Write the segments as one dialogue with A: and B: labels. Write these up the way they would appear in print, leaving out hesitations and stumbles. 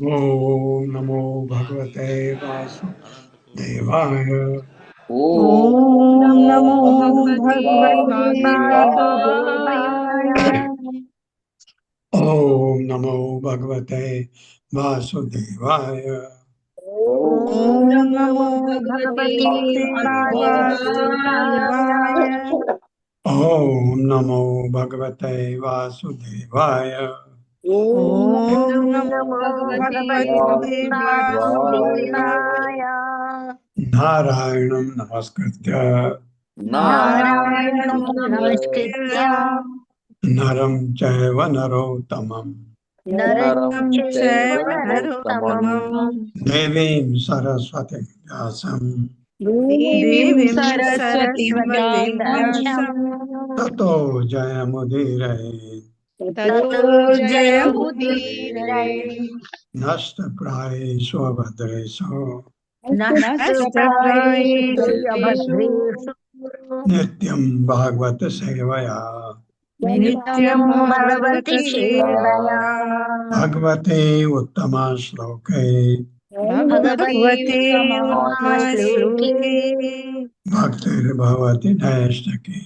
A: ओम नमो भगवते वासुदेवाय।
B: ओम नमो भगवते वासुदेवाय।
A: ओम नमो भगवते वासुदेवाय।
B: ओम नमो भगवते वासुदेवाय।
A: ओम नमो भगवते वासुदेवाय।
B: ओम नमो भगवते वासुदेवाय।
A: नारायणं नमस्कृत्य
B: नारायणं नमस्कृत्य
A: नरं चैव नरोत्तमम्
B: नरं
C: नरं
B: चैव
C: चैव
B: नरोत्तमं
C: नरोत्तमं
A: देवीं सरस्वतीं व्यासं
B: देवीं
D: देवीं
B: सरस्वतीं
D: सरस्वतीं
B: व्यासं
D: व्यासं
A: ततो जयमुदीरये
D: ततो
B: ततो
D: जयमुदीरये
B: जयमुदीरये
A: नष्टप्रायेषु अभद्रेषु
B: नष्टप्रायेषु
D: नष्टप्रायेषु
B: अभद्रेषु
A: नित्यं भागवत सेवया
B: नित्यं
D: नित्यं
B: भगवत
D: भगवति
B: सेवया
D: सेवया
A: भगवते उत्तमश्लोके
D: भगवति
B: भगवते
D: उत्तमश्लोके
B: उत्तमश्लोके
A: भक्तिर्भवति नैष्ठिकी।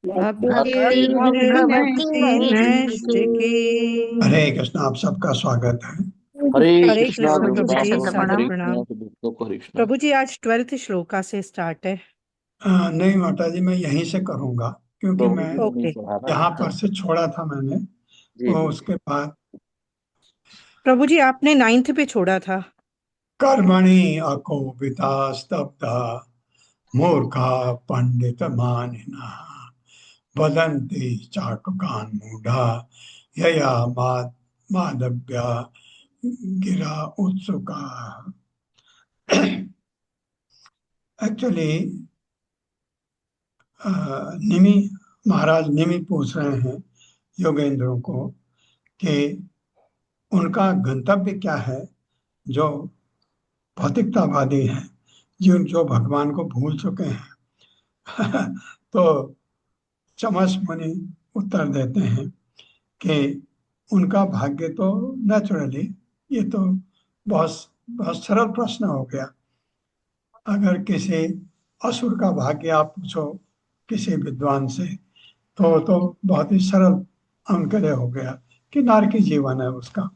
D: भक्तिर्भवति
B: भक्तिर्भवति
D: नैष्ठिकी।
B: नैष्ठिकी।
A: हरे कृष्ण, आप सबका स्वागत है।
C: हरे
B: हरे
C: कृष्णा
B: कृष्ण प्रभु
C: देवता
B: जी,
C: को
B: सादर
C: हरे
B: प्रणाम।
C: कृष्णा भक्तों को हरे कृष्णा।
B: प्रभु जी आज 12th श्लोका से स्टार्ट है।
A: नहीं माता जी, मैं यहीं से करूंगा क्योंकि
C: प्रभु
A: मैं
C: जी ने
B: ओके
C: पढ़ा था।
A: यहाँ पर से छोड़ा था मैंने,
C: जी
A: तो
C: जी।
A: उसके बाद
B: प्रभु जी आपने 9th पे छोड़ा था।
A: कर्मणि अकोपिता स्तब्धा मूर्खा पंडित मानिना वदन्ति चाटुकान् मूढ़ा यया माधव्या गिरा उत्सुका। एक्चुअली निमि महाराज निमि पूछ रहे हैं योगेंद्रों को कि उनका गंतव्य क्या है, जो भौतिकतावादी हैं, जो भगवान को भूल चुके हैं। तो चमस मुनि उत्तर देते हैं कि उनका भाग्य तो नेचुरली, ये तो बहुत बहुत सरल प्रश्न हो गया। अगर किसी असुर का भाग्य आप पूछो किसी विद्वान से, तो बहुत ही सरल उनके लिए हो गया कि नारकी जीवन है उसका।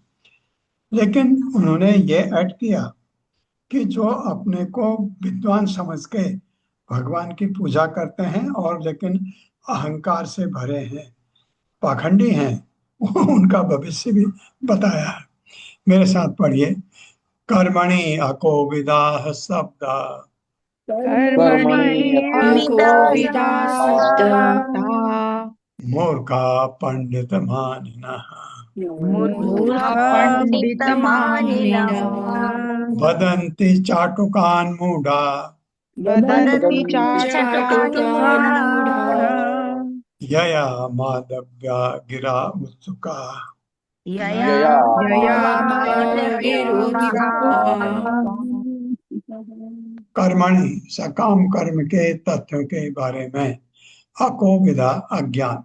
A: लेकिन उन्होंने ये ऐड किया कि जो अपने को विद्वान समझ के भगवान की पूजा करते हैं और लेकिन अहंकार से भरे हैं, पाखंडी हैं, उनका भविष्य भी बताया है। मेरे साथ पढ़िए। कर्मणि अकोविदाः शब्दा
B: कर्मणि
C: अको
B: अकोविदास्ता
A: मूर्खा पंडित मानिनः
B: मूर्खा
D: मूर्खा
B: पंडितमानिनः
D: पण्डितमानिनः
A: वदन्ति चाटुकान् मूढा
D: वदन्ति
B: वदन्ति
D: चाटुकान्
B: चाटुकान्
D: मूढाः
B: मूढा
A: यया माधव्या गिरा उत्सुका।
B: यया
C: यया
B: यया
D: गिरोत्सुकः।
A: कर्मणि सकाम कर्म के तथ्यों के बारे में अकोविदा अज्ञान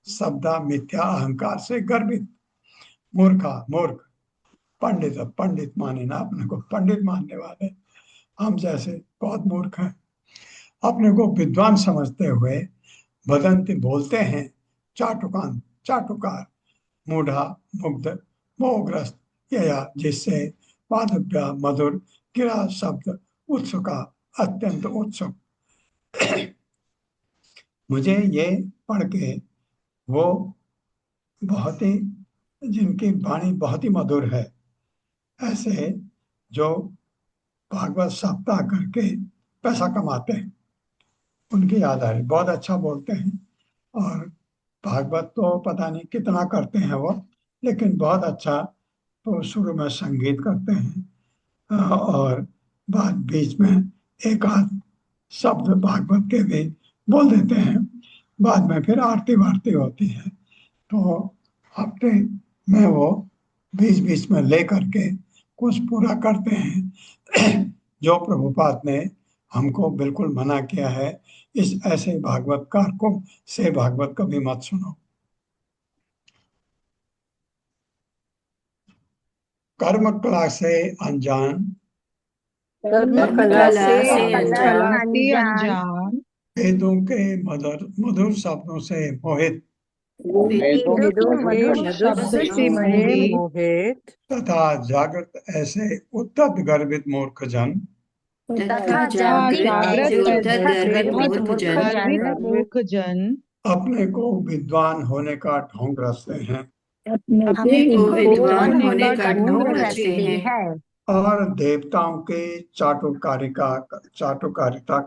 A: शब्दा मिथ्या अहंकार से गर्वित, मूर्खा मूर्ख, पंडित पंडित माने ना अपने को पंडित मानने वाले हम जैसे बहुत मूर्ख हैं, अपने को विद्वान समझते हुए वदंती बोलते हैं चाटुकान चाटुकार मूढ़ा मुग्ध मोहग्रस्त यया जिससे माधव्या मधुर गिरा शब्द उत्सुका अत्यंत उत्सुक। मुझे ये पढ़ के वो बहुत ही, जिनकी वाणी बहुत ही मधुर है, ऐसे जो भागवत सप्ताह करके पैसा कमाते हैं, उनकी याद आ रही। बहुत अच्छा बोलते हैं और भागवत तो पता नहीं कितना करते हैं वो, लेकिन बहुत अच्छा। तो शुरू में संगीत करते हैं और बाद बीच में एक आध शब्द भागवत के भी बोल देते हैं। बाद में फिर आरती वारती होती है, तो हफ्ते में वो बीच बीच में ले करके कुछ पूरा करते हैं। जो प्रभुपाद ने हमको बिल्कुल मना किया है, इस ऐसे भागवतकार को से भागवत कभी मत सुनो। कर्म कला से अनजान
B: कर्म कला
D: कला
B: से
D: से
B: अनजान
D: अनजान
A: वेदों के मधुर मधुर शब्दों से मोहित
C: वेदों
B: वेदों
C: के
B: के
C: मधुर
B: मधुर
D: शब्द से
B: शब्दों से
D: मोहित
B: मोहित
A: तथा जागृत ऐसे उद्धत गर्वित मूर्ख जन
E: तथा
D: तथा
E: जागृत
D: जागृत
E: ऐसे
D: ऐसे
E: उद्धत गर्वित मूर्ख जन
D: गर्वित
B: गर्वित
D: मूर्ख जन
A: अपने को विद्वान होने का ढोंग रचते हैं
E: अपने को
B: अपने को
E: विद्वान
D: होने
E: होने
D: का
E: का
D: ढोंग
E: ढोंग
D: रचते
E: रचते
D: हैं
E: हैं
A: और देवताओं के चाटुकारिता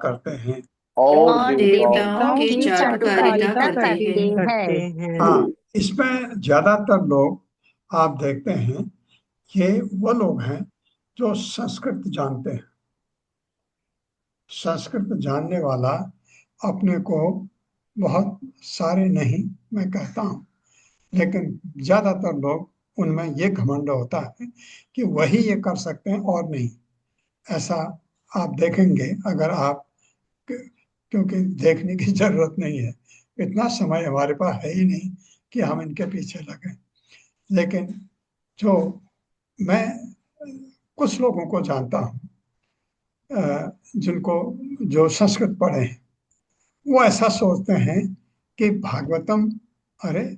A: करते हैं।
C: और
E: और
C: देवताओं
E: देवताओं
D: देवताओं
E: की
D: की
E: चाटुकारिता
D: चाटुकारिता
E: करते
D: करते हैं।
B: करते
E: हैं।
B: हैं।
A: हाँ, इसमें ज्यादातर लोग आप देखते हैं ये वो लोग हैं जो संस्कृत जानते हैं। संस्कृत जानने वाला अपने को बहुत सारे नहीं मैं कहता हूँ, लेकिन ज्यादातर लोग उनमें ये घमंड होता है कि वही ये कर सकते हैं और नहीं। ऐसा आप देखेंगे अगर आप, क्योंकि देखने की जरूरत नहीं है, इतना समय हमारे पास है ही नहीं कि हम इनके पीछे लगें। लेकिन जो मैं कुछ लोगों को जानता हूँ जिनको, जो संस्कृत पढ़े हैं, वो ऐसा सोचते हैं कि भागवतम, अरे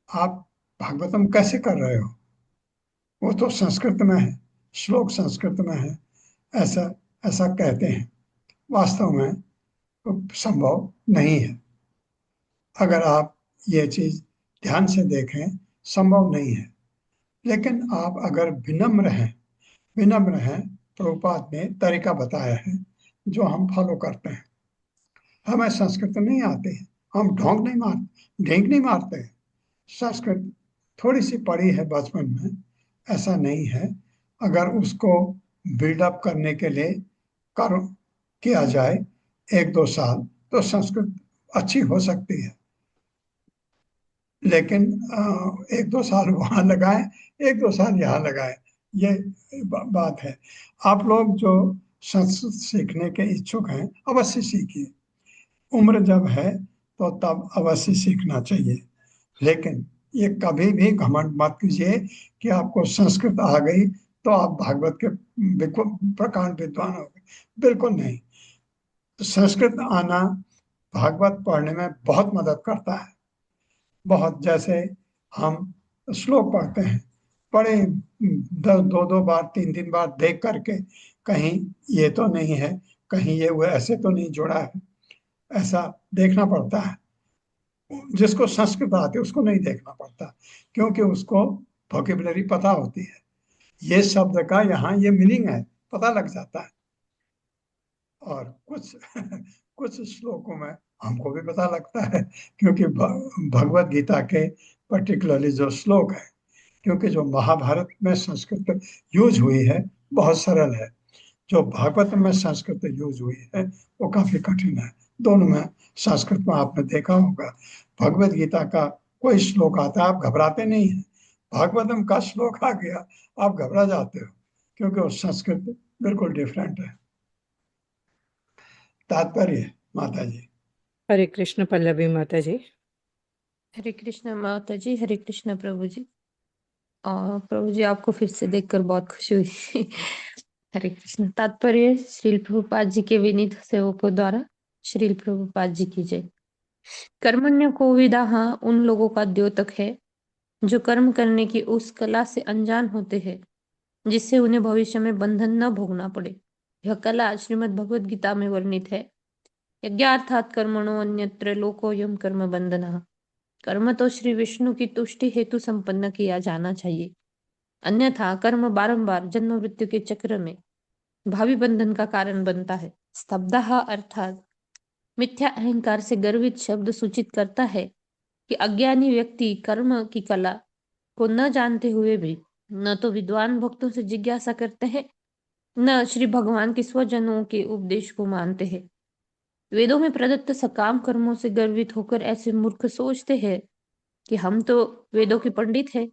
A: आप भागवतम कैसे कर रहे हो, वो तो संस्कृत में है, श्लोक संस्कृत में है, ऐसा ऐसा कहते हैं। वास्तव में तो संभव नहीं है। अगर आप ये चीज ध्यान से देखें, संभव नहीं है। लेकिन आप अगर विनम्र हैं, विनम्र हैं, प्रभुपाद ने तरीका बताया है जो हम फॉलो करते हैं। हमें संस्कृत नहीं आते है, हम ढोंग नहीं मारते। संस्कृत थोड़ी सी पढ़ी है बचपन में, ऐसा नहीं है। अगर उसको बिल्डअप करने के लिए कर किया जाए 1-2 साल, तो संस्कृत अच्छी हो सकती है। लेकिन 1-2 साल वहां लगाए, 1-2 साल यहाँ लगाए, ये बात है। आप लोग जो संस्कृत सीखने के इच्छुक हैं, अवश्य सीखिए। उम्र जब है तो तब अवश्य सीखना चाहिए। लेकिन ये कभी भी घमंड मत कीजिए कि आपको संस्कृत आ गई तो आप भागवत के प्रकांड विद्वान हो गए। बिल्कुल नहीं। संस्कृत आना भागवत पढ़ने में बहुत मदद करता है, बहुत। जैसे हम श्लोक पढ़ते हैं, पढ़े 2-2 बार 3-3 बार देख करके, कहीं ये तो नहीं है, कहीं ये वो ऐसे तो नहीं जोड़ा है, ऐसा देखना पड़ता है। जिसको संस्कृत आती है उसको नहीं देखना पड़ता, क्योंकि उसको वोकेबलरी पता होती है, ये शब्द का यहाँ ये मीनिंग है, पता लग जाता है। और कुछ कुछ श्लोकों में हमको भी पता लगता है, क्योंकि भगवत गीता के पर्टिकुलरली जो श्लोक है, क्योंकि जो महाभारत में संस्कृत यूज हुई है बहुत सरल है, जो भागवत में संस्कृत यूज हुई है वो काफी कठिन है। दोनों में संस्कृत में आपने देखा होगा, भगवत गीता का कोई श्लोक आता है आप घबराते नहीं है, भागवतम का श्लोक आ गया आप घबरा जाते हो, क्योंकि वो संस्कृत बिल्कुल डिफरेंट है। तात्पर्य माता जी।
B: हरे कृष्ण पल्लवी माता जी।
D: हरे कृष्ण माता जी, हरे कृष्ण प्रभु जी। और प्रभु जी आपको फिर से देखकर बहुत खुशी हुई। हरे कृष्ण। तात्पर्य श्रील प्रभुपाद जी के विनीत सेवकों द्वारा श्रील प्रभुपाद जी की जय। कर्मण्य को विदाह उन लोगों का द्योतक है जो कर्म करने की उस कला से अनजान होते हैं जिससे उन्हें भविष्य में बंधन न भोगना पड़े। यह कला श्रीमद् भगवद गीता में वर्णित है। यज्ञार्थात कर्मणो अन्यत्र लोकोयम कर्म बंधनः। कर्म तो श्री विष्णु की तुष्टि हेतु संपन्न किया जाना चाहिए, अन्यथा कर्म बारंबार जन्म मृत्यु के चक्र में भावी बंधन का कारण बनता है। स्तब्धः अर्थात मिथ्या अहंकार से गर्वित शब्द सूचित करता है कि अज्ञानी व्यक्ति कर्म की कला को न जानते हुए भी न तो विद्वान भक्तों से जिज्ञासा करते हैं, न श्री भगवान के स्वजनों के उपदेश को मानते हैं। वेदों में प्रदत्त सकाम कर्मों से गर्वित होकर ऐसे मूर्ख सोचते हैं कि हम तो वेदों के पंडित हैं,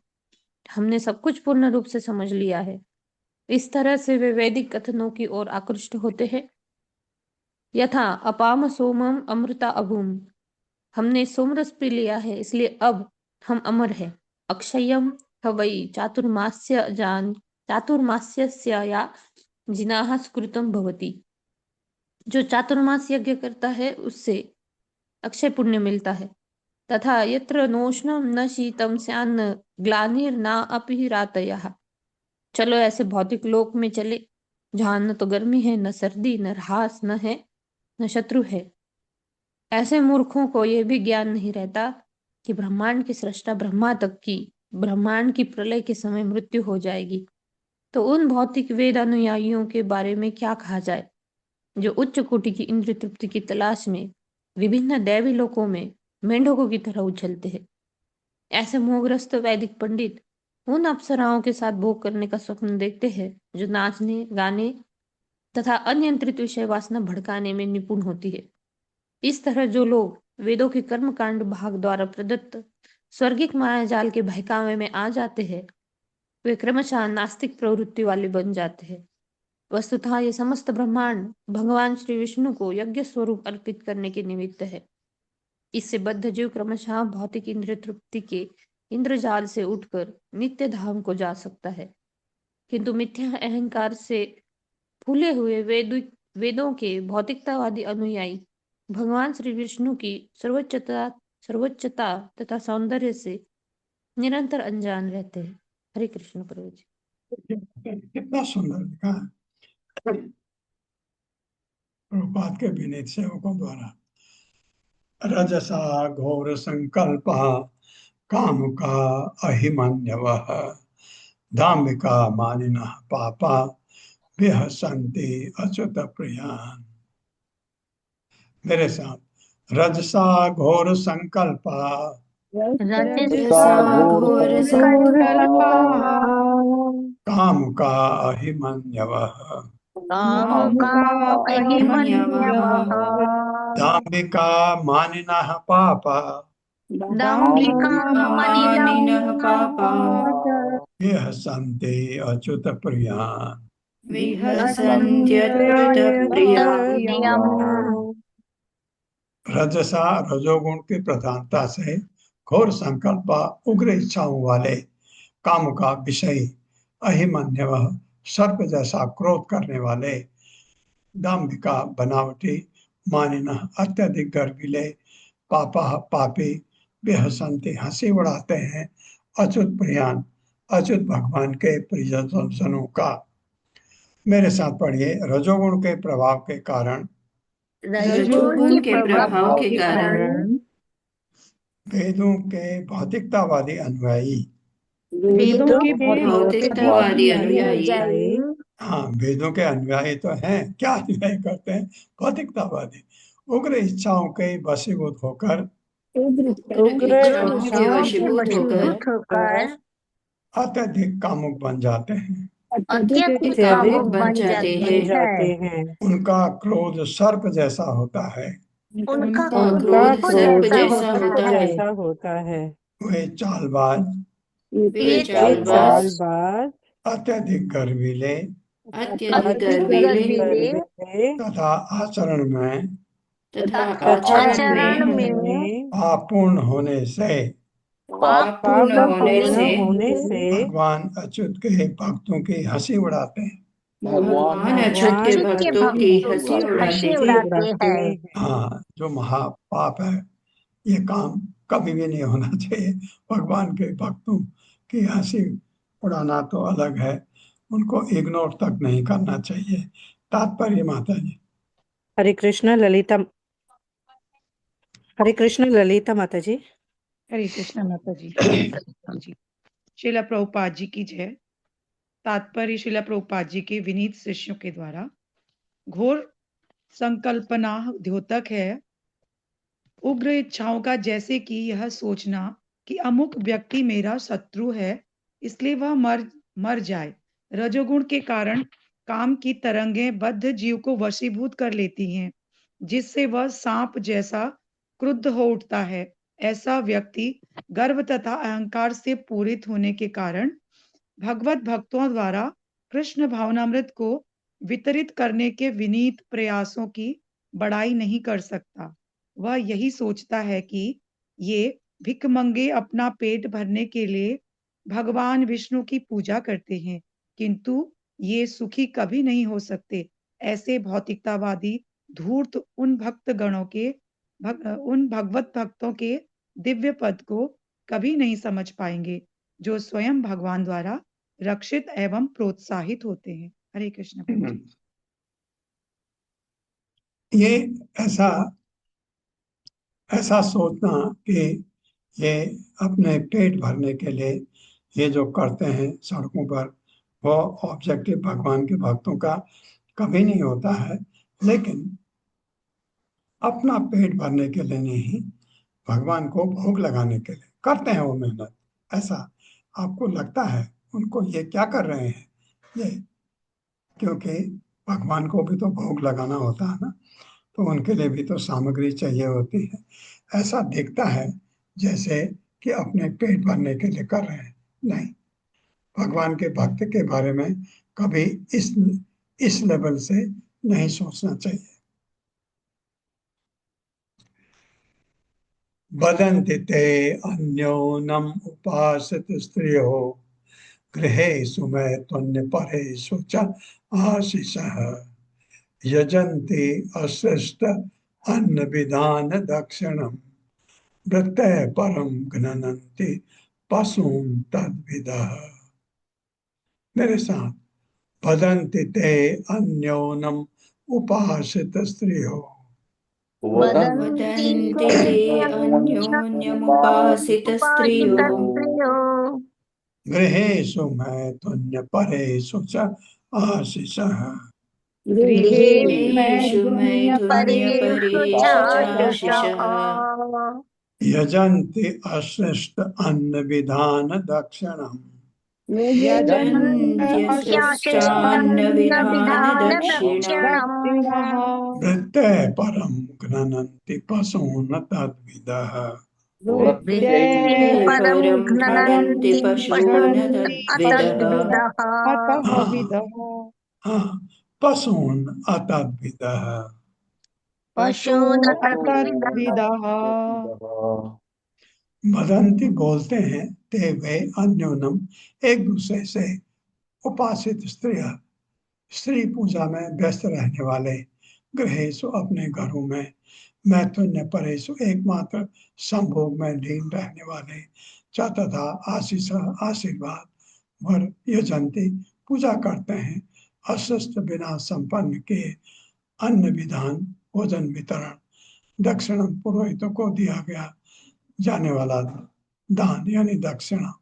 D: हमने सब कुछ पूर्ण रूप से समझ लिया है। इस तरह से वे वैदिक कथनों की ओर आकृष्ट होते हैं। यथा अपाम सोमम अमृता अभूम। हमने सोमरस पी लिया है इसलिए अब हम अमर हैं। अक्षयम हवई चातुर्मास्यस्य या जिनाह सुकृतम भवति। जो चातुर्मास यज्ञ करता है उससे अक्षय पुण्य मिलता है। तथा यत्र नोष्णम न शीतम स्यान्न ग्लानिर्ना अपि रातयः। चलो ऐसे भौतिक लोक में चले जहां न तो गर्मी है, न सर्दी, न ह्रास, न है न शत्रु है। ऐसे मूर्खों को यह भी ज्ञान नहीं रहता कि ब्रह्मांड की सृष्टा ब्रह्मा तक की ब्रह्मांड की प्रलय के समय मृत्यु हो जाएगी। तो उन भौतिक वेद अनुयायियों के बारे में क्या कहा जाए जो उच्च कोटि की इंद्रिय तृप्ति की तलाश में विभिन्न दैवी लोकों में मेंढकों की तरह उछलते हैं। ऐसे मोहग्रस्त वैदिक पंडित उन अप्सराओं के साथ भोग करने का स्वप्न देखते हैं जो नाचने, गाने तथा अनियंत्रित विषय वासना भड़काने में निपुण होती है। इस तरह जो लोग वेदों के कर्मकांड भाग द्वारा प्रदत्त स्वर्गिक माया जाल के बहकावे में आ जाते हैं, वे क्रमशः नास्तिक प्रवृत्ति वाले बन जाते हैं। वस्तुतः ये समस्त ब्रह्मांड भगवान श्री विष्णु को यज्ञ स्वरूप अर्पित करने के निमित्त है। इससे बद्ध जीव क्रमशः भौतिक इंद्रिय तृप्ति के इंद्रजाल से उठकर नित्य धाम को जा सकता है, किंतु मिथ्या अहंकार से फूले हुए वेदों के भौतिकतावादी अनुयायी भगवान श्री विष्णु की सर्वोच्चता तथा सौंदर्य से निरंतर अनजान रहते हैं। हरे कृष्ण प्रभु जी।
A: कितना सुंदर लिखा है प्रभुपाद के विनीत सेवकों द्वारा। रजसा घोर संकल्प काम का अहिमन्यवः धामिका मानिनः पापा विहसन्ति अच्युत प्रियान्। मेरे साथ रजसा घोर संकल्प
E: रजसा घोर संकल्प
A: काम का अहिमन्यवः
E: काम का अहिमन्यवः
A: धामिका मानिनः पापा
E: दाम्भिका मानिनः पापा
A: विहसन्ति अच्युत प्रियान्।
E: विहसन्त्यच्युत प्रियम्।
A: रजसा रजोगुण की प्रधानता से घोर संकल्प उग्र इच्छाओं वाले काम का विषय अहिमन्यव सर्प जैसा क्रोध करने वाले दाम्भिका बनावटी मानिना अत्यधिक गर्विले पापा पापी बेहसंती हंसी उड़ाते हैं अच्युत प्रियान अच्युत भगवान के प्रियजनों का। मेरे साथ पढ़िए। रजोगुण के प्रभाव के कारण
E: रजोगुण के प्रभाव के कारण
A: वेदों के भौतिकतावादी अनुयायी
B: वेदों के
E: भौतिकतावादी अनुयायी
A: हाँ वेदों के अनुयायी तो हैं, क्या अनुयायी करते हैं? भौतिकतावादी उग्र इच्छाओं के वशीभूत होकर
E: इच्छाओं के वशीभूत होकर
A: अत्यधिक कामुक बन जाते हैं।
E: अत्यधिक कामुक बन जाते हैं।
A: उनका क्रोध सर्प जैसा होता है।
E: उनका क्रोध सर्प जैसा होता है।
A: वे चालबाज
E: वे चालबाज
A: अत्यधिक गर्वीले
E: अत्यधिक गर्वीले
A: तथा आचरण में पापूर्ण होने से भगवान अच्युत के भक्तों की हंसी उड़ाते हैं।
E: भगवान अच्युत के भक्तों की हंसी उड़ाते हैं।
A: हाँ जो महापाप है ये काम कभी भी नहीं होना चाहिए। भगवान के भक्तों की हंसी उड़ाना तो अलग है, उनको इग्नोर तक नहीं करना चाहिए। तात्पर्य माता जी।
B: हरे कृष्ण ललिता माता जी।
F: हरे कृष्ण माता जी। जी श्रीला प्रभुपाद जी की जय। तात्पर्य श्रीला प्रभुपाद जी के विनीत शिष्यों के द्वारा घोर संकल्पना द्योतक है उग्र इच्छाओं का, जैसे कि यह सोचना कि अमुक व्यक्ति मेरा शत्रु है इसलिए वह मर जाए। रजोगुण के कारण काम की तरंगें बद्ध जीव को वशीभूत कर लेती हैं, जिससे वह सांप जैसा क्रुद्ध हो उठता है। ऐसा व्यक्ति गर्व तथा अहंकार से पूरित होने के कारण भगवत भक्तों द्वारा कृष्ण भावनामृत को वितरित करने के विनीत प्रयासों की बड़ाई नहीं कर सकता। वह यही सोचता है कि ये भिखमंगे अपना पेट भरने के लिए भगवान विष्णु की पूजा करते हैं, किंतु ये सुखी कभी नहीं हो सकते। ऐसे भौतिकतावादी धूर्त उन भगवत भक्तों के दिव्य पद को कभी नहीं समझ पाएंगे जो स्वयं भगवान द्वारा रक्षित एवं प्रोत्साहित होते हैं। हरे कृष्ण प्रभु जी।
A: ये ऐसा सोचना कि ये अपने पेट भरने के लिए ये जो करते हैं सड़कों पर, वो ऑब्जेक्टिव भगवान के भक्तों का कभी नहीं होता है। लेकिन अपना पेट भरने के लिए नहीं, भगवान को भोग लगाने के लिए करते हैं वो मेहनत। ऐसा आपको लगता है उनको ये क्या कर रहे हैं ये, क्योंकि भगवान को भी तो भोग लगाना होता है ना, तो उनके लिए भी तो सामग्री चाहिए होती है। ऐसा दिखता है जैसे कि अपने पेट भरने के लिए कर रहे हैं। नहीं, भगवान के भक्त के बारे में कभी इस लेवल से नहीं सोचना चाहिए। वदन्ति ते अन्योनम उपासित स्त्रियो गृहेषु मैथुन्यपरेषु च आशिषः यजन्ति अशिष्ट अन्न विधान दक्षिणम वृत्तय परम घ्नन्ति पशून् तद्विदः। मेरे साथ, वदन्ति ते अन्योनम उपासित स्त्रियो
C: वदन्ति
E: वदन्ति ते अन्योन्यमुपासितस्त्रियो
A: गृहेषु मैथुन्यपरेषु च आशिषः
E: गृहेषु मैथुन्यपरेषु चाशिषः
A: यजन्ति अशिष्ट अन्न विधान दक्षिणम्
E: यजन्त्यशिष्टान्नविधानदक्षिणम्
A: वृत्तय परम घ्नन्ति पशून् तद्विदः।
E: वृत्ते परं घ्नन्ति पशून् तद्विदः
A: हाँ, पशून् अतद्विदः।
F: पशून् अतद्विदः।
A: वदन्ति बोलते हैं, ते वे अन्योनम एक दूसरे से, उपासित स्त्रियां स्त्री पूजा में व्यस्त रहने वाले, गृहेषु अपने घरों में, मैथुन्य परेषु एकमात्र संभोग में लीन रहने वाले, च तथा आशीष आशीर्वाद वर यजंती पूजा करते हैं अशिष्ट बिना संपन्न के अन्न विधान भोजन वितरण दक्षिणम पुरोहितों को दिया गया जाने वाला दान यानी दक्षिणा।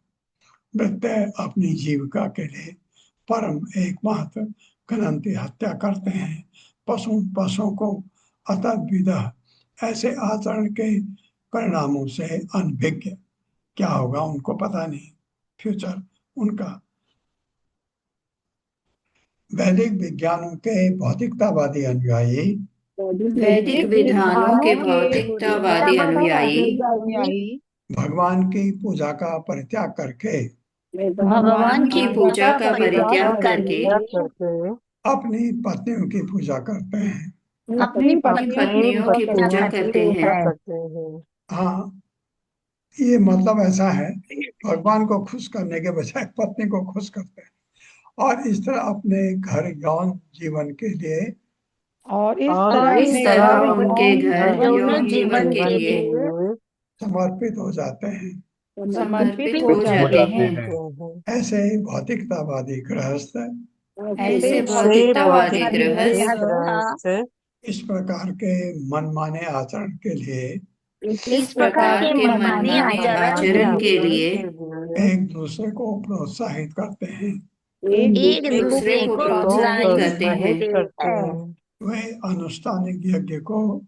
A: वृत्तय अपनी जीविका के लिए परम एकमात्र घ्नन्ति हत्या करते हैं पशुओं को अतद्विदः ऐसे आचरण के परिणामों से अनभिज्ञ, क्या होगा उनको पता नहीं, फ्यूचर उनका। वैदिक विज्ञानों के भौतिकतावादी अनुयायी
E: वैदिक विधानों के भौतिकतावादी अनुयायी
A: भगवान की पूजा का परित्याग करके
E: भगवान की पूजा का परित्याग करके
A: अपनी पत्नियों की पूजा करते हैं।
E: अपनी पत्नियों की पूजा करते हैं।
A: हाँ, ये मतलब ऐसा है, भगवान को खुश करने के बजाय पत्नी को खुश करते हैं और इस तरह अपने घर यौन जीवन के लिए
E: इस तरह उनके घर यौन जीवन के लिए
A: समर्पित हो जाते हैं।
E: समर्पित हो जाते हैं।
A: ऐसे भौतिकतावादी गृहस्थ इस प्रकार के मनमाने आचरण के लिए एक दूसरे को प्रोत्साहित करते हैं। वे अनुष्ठानिक यज्ञ को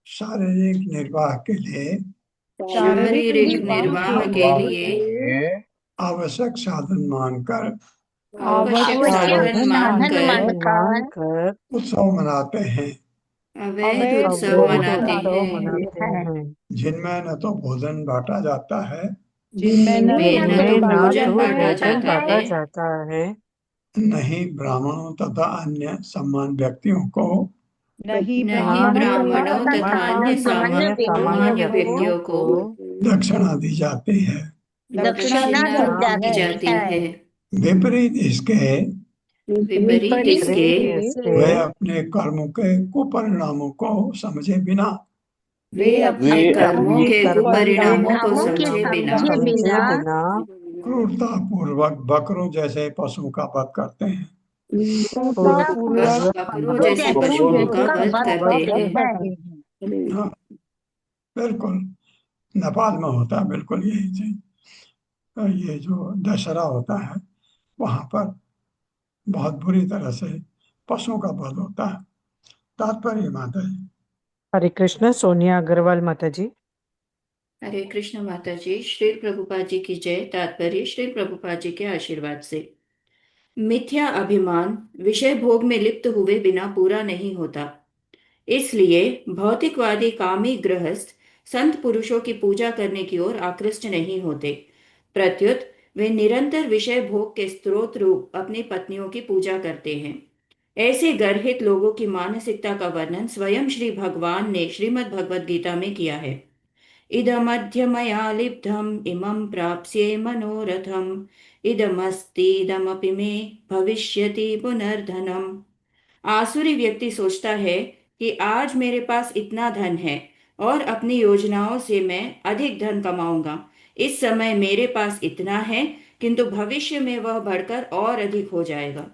A: शारीरिक निर्वाह के लिए आवश्यक साधन मानकर उत्सव मनाते हैं, जिनमें न तो भोजन बांटा जाता है नहीं ब्राह्मणों तथा अन्य सम्मान व्यक्तियों को दक्षिणा दी जाती है। विपरीत इसके वे अपने कर्मों के कुपरिणामों को समझे बिना क्रूरता पूर्वक बकरों जैसे पशुओं का वध करते हैं। हाँ, बिल्कुल नेपाल में होता है बिल्कुल यही चीज। ये जो दशहरा होता है वहां पर बहुत बुरी तरह से पशुओं का वध होता है। तात्पर्य माता जी।
B: हरे कृष्ण। सोनिया अग्रवाल माता जी।
E: हरे कृष्ण माता जी। श्री प्रभुपाद जी की जय। तात्पर्य श्री प्रभुपाद जी के आशीर्वाद से। मिथ्या अभिमान विषय भोग में लिप्त हुए बिना पूरा नहीं होता। इसलिए भौतिकवादी कामी गृहस्थ संत पुरुषों की पूजा करने की ओर आकृष्ट नहीं होते। प्रत्युत वे निरंतर विषय भोग के स्रोत रूप अपनी पत्नियों की पूजा करते हैं। ऐसे गर्हित लोगों की मानसिकता का वर्णन स्वयं श्री भगवान ने श्रीमद् भगवद गीता में किया है। इदमद्य मया लिब्धम् इमं प्राप्स्ये मनोरथम् इदमस्तीदमपि मे भविष्यति पुनर्धनम्। आसुरी व्यक्ति सोचता है कि आज मेरे पास इतना धन है और अपनी योजनाओं से मैं अधिक धन कमाऊंगा। इस समय मेरे पास इतना है, किंतु भविष्य में वह बढ़कर और अधिक हो जाएगा।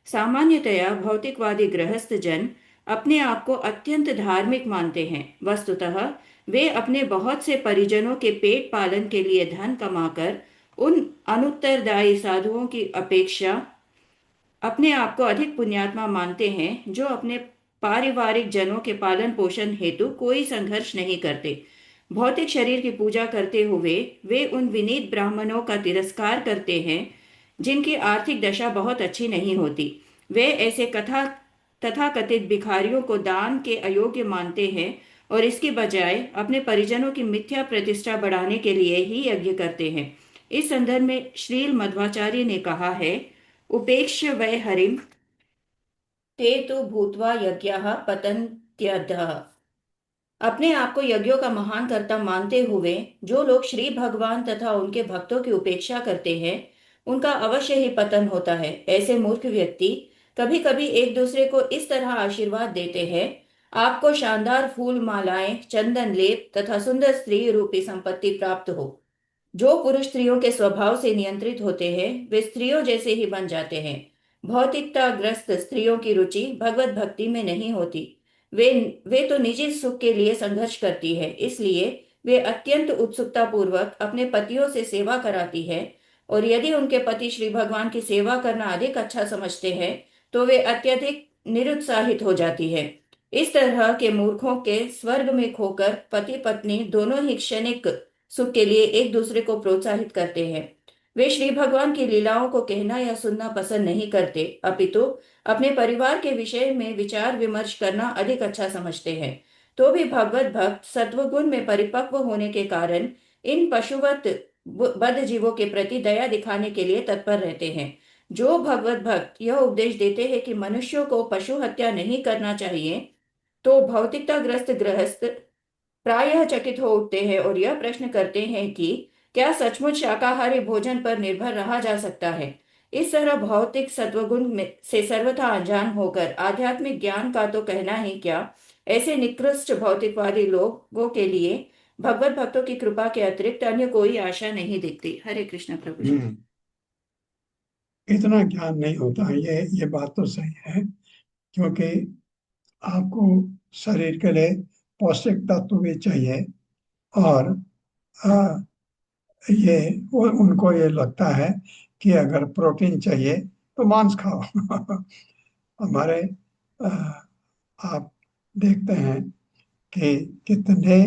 E: सामान्यतया भौतिकवादी गृहस्थ जन अपने आप को अत्यंत धार्मिक मानते हैं। वस्तुतः वे अपने बहुत से परिजनों के पेट पालन के लिए धन कमाकर उन अनुत्तरदायी साधुओं की अपेक्षा अपने आप को अधिक पुण्यात्मा मानते हैं, जो अपने पारिवारिक जनों के पालन पोषण हेतु कोई संघर्ष नहीं करते। भौतिक शरीर की पूजा करते हुए वे उन विनीत ब्राह्मणों का तिरस्कार करते हैं जिनकी आर्थिक दशा बहुत अच्छी नहीं होती। वे ऐसे तथाकथित भिखारियों को दान के अयोग्य मानते हैं और इसके बजाय अपने परिजनों की मिथ्या प्रतिष्ठा बढ़ाने के लिए ही यज्ञ करते हैं। इस संदर्भ में श्रील मध्वाचार्य ने कहा है, उपेक्ष्य वै हरिम ते तो भूत्वा यज्ञः पतन्त्यधः। अपने आप को यज्ञों का महान कर्ता मानते हुए जो लोग श्री भगवान तथा उनके भक्तों की उपेक्षा करते हैं, उनका अवश्य ही पतन होता है। ऐसे मूर्ख व्यक्ति कभी कभी एक दूसरे को इस तरह आशीर्वाद देते हैं, आपको शानदार फूल मालाएं, चंदन लेप तथा सुंदर स्त्री रूपी संपत्ति प्राप्त हो। जो पुरुष स्त्रियों के स्वभाव से नियंत्रित होते हैं, वे स्त्रियों जैसे ही बन जाते हैं। भौतिकताग्रस्त स्त्रियों की रुचि भगवत भक्ति में नहीं होती। वे वे तो निजी सुख के लिए संघर्ष करती है, इसलिए वे अत्यंत उत्सुकता पूर्वक अपने पतियों से सेवा कराती है, और यदि उनके पति श्री भगवान की सेवा करना अधिक अच्छा समझते हैं तो वे अत्यधिक निरुत्साहित हो जाती है। इस तरह के मूर्खों के स्वर्ग में खोकर पति पत्नी दोनों ही क्षणिक सुख के लिए एक दूसरे को प्रोत्साहित करते हैं। वे श्री भगवान की लीलाओं को कहना या सुनना पसंद नहीं करते, अपितु अपने परिवार के विषय में विचार विमर्श करना अधिक अच्छा समझते हैं। तो भी भगवत भक्त सत्वगुण में परिपक्व होने के कारण इन पशुवत बद्ध जीवों के प्रति दया दिखाने के लिए तत्पर रहते हैं। जो भगवत भक्त यह उपदेश देते हैं कि मनुष्यों को पशु हत्या नहीं करना चाहिए, तो भौतिकताग्रस्त गृहस्थ प्रायः चकित हो उठते हैं और यह प्रश्न करते हैं कि क्या सचमुच शाकाहारी भोजन पर निर्भर रहा जा सकता है। इस तरह भौतिक सत्वगुण से सर्वथा अनजान होकर आध्यात्मिक ज्ञान का तो कहना ही क्या, ऐसे निकृष्ट भौतिकवादी लोगों के लिए भगवत भक्तों की कृपा के अतिरिक्त अन्य कोई आशा नहीं दिखती। हरे कृष्ण प्रभु जी।
A: इतना ज्ञान नहीं होता है, ये बात तो सही है, क्योंकि आपको शरीर के लिए पौष्टिक तत्व भी चाहिए, और आ, उनको ये लगता है कि अगर प्रोटीन चाहिए तो मांस खाओ। हमारे आ, आप देखते हैं कि कितने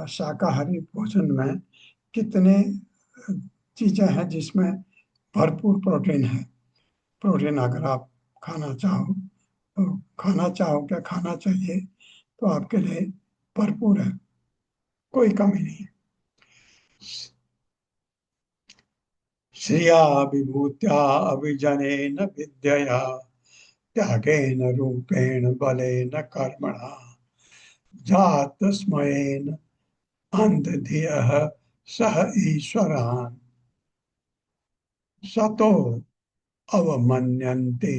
A: शाकाहारी भोजन में कितने चीजें हैं जिसमें भरपूर प्रोटीन है। प्रोटीन अगर आप खाना चाहो तो खाना चाहो, क्या खाना चाहिए, तो आपके लिए भरपूर है, कोई कमी नहीं। श्रिया विभूत्या अभिजनेन विद्यया त्यागेन रूपेण बलेन कर्मणा जातस्मयेन अंधधियः सह ईश्वरान् सतो अवमन्यन्ते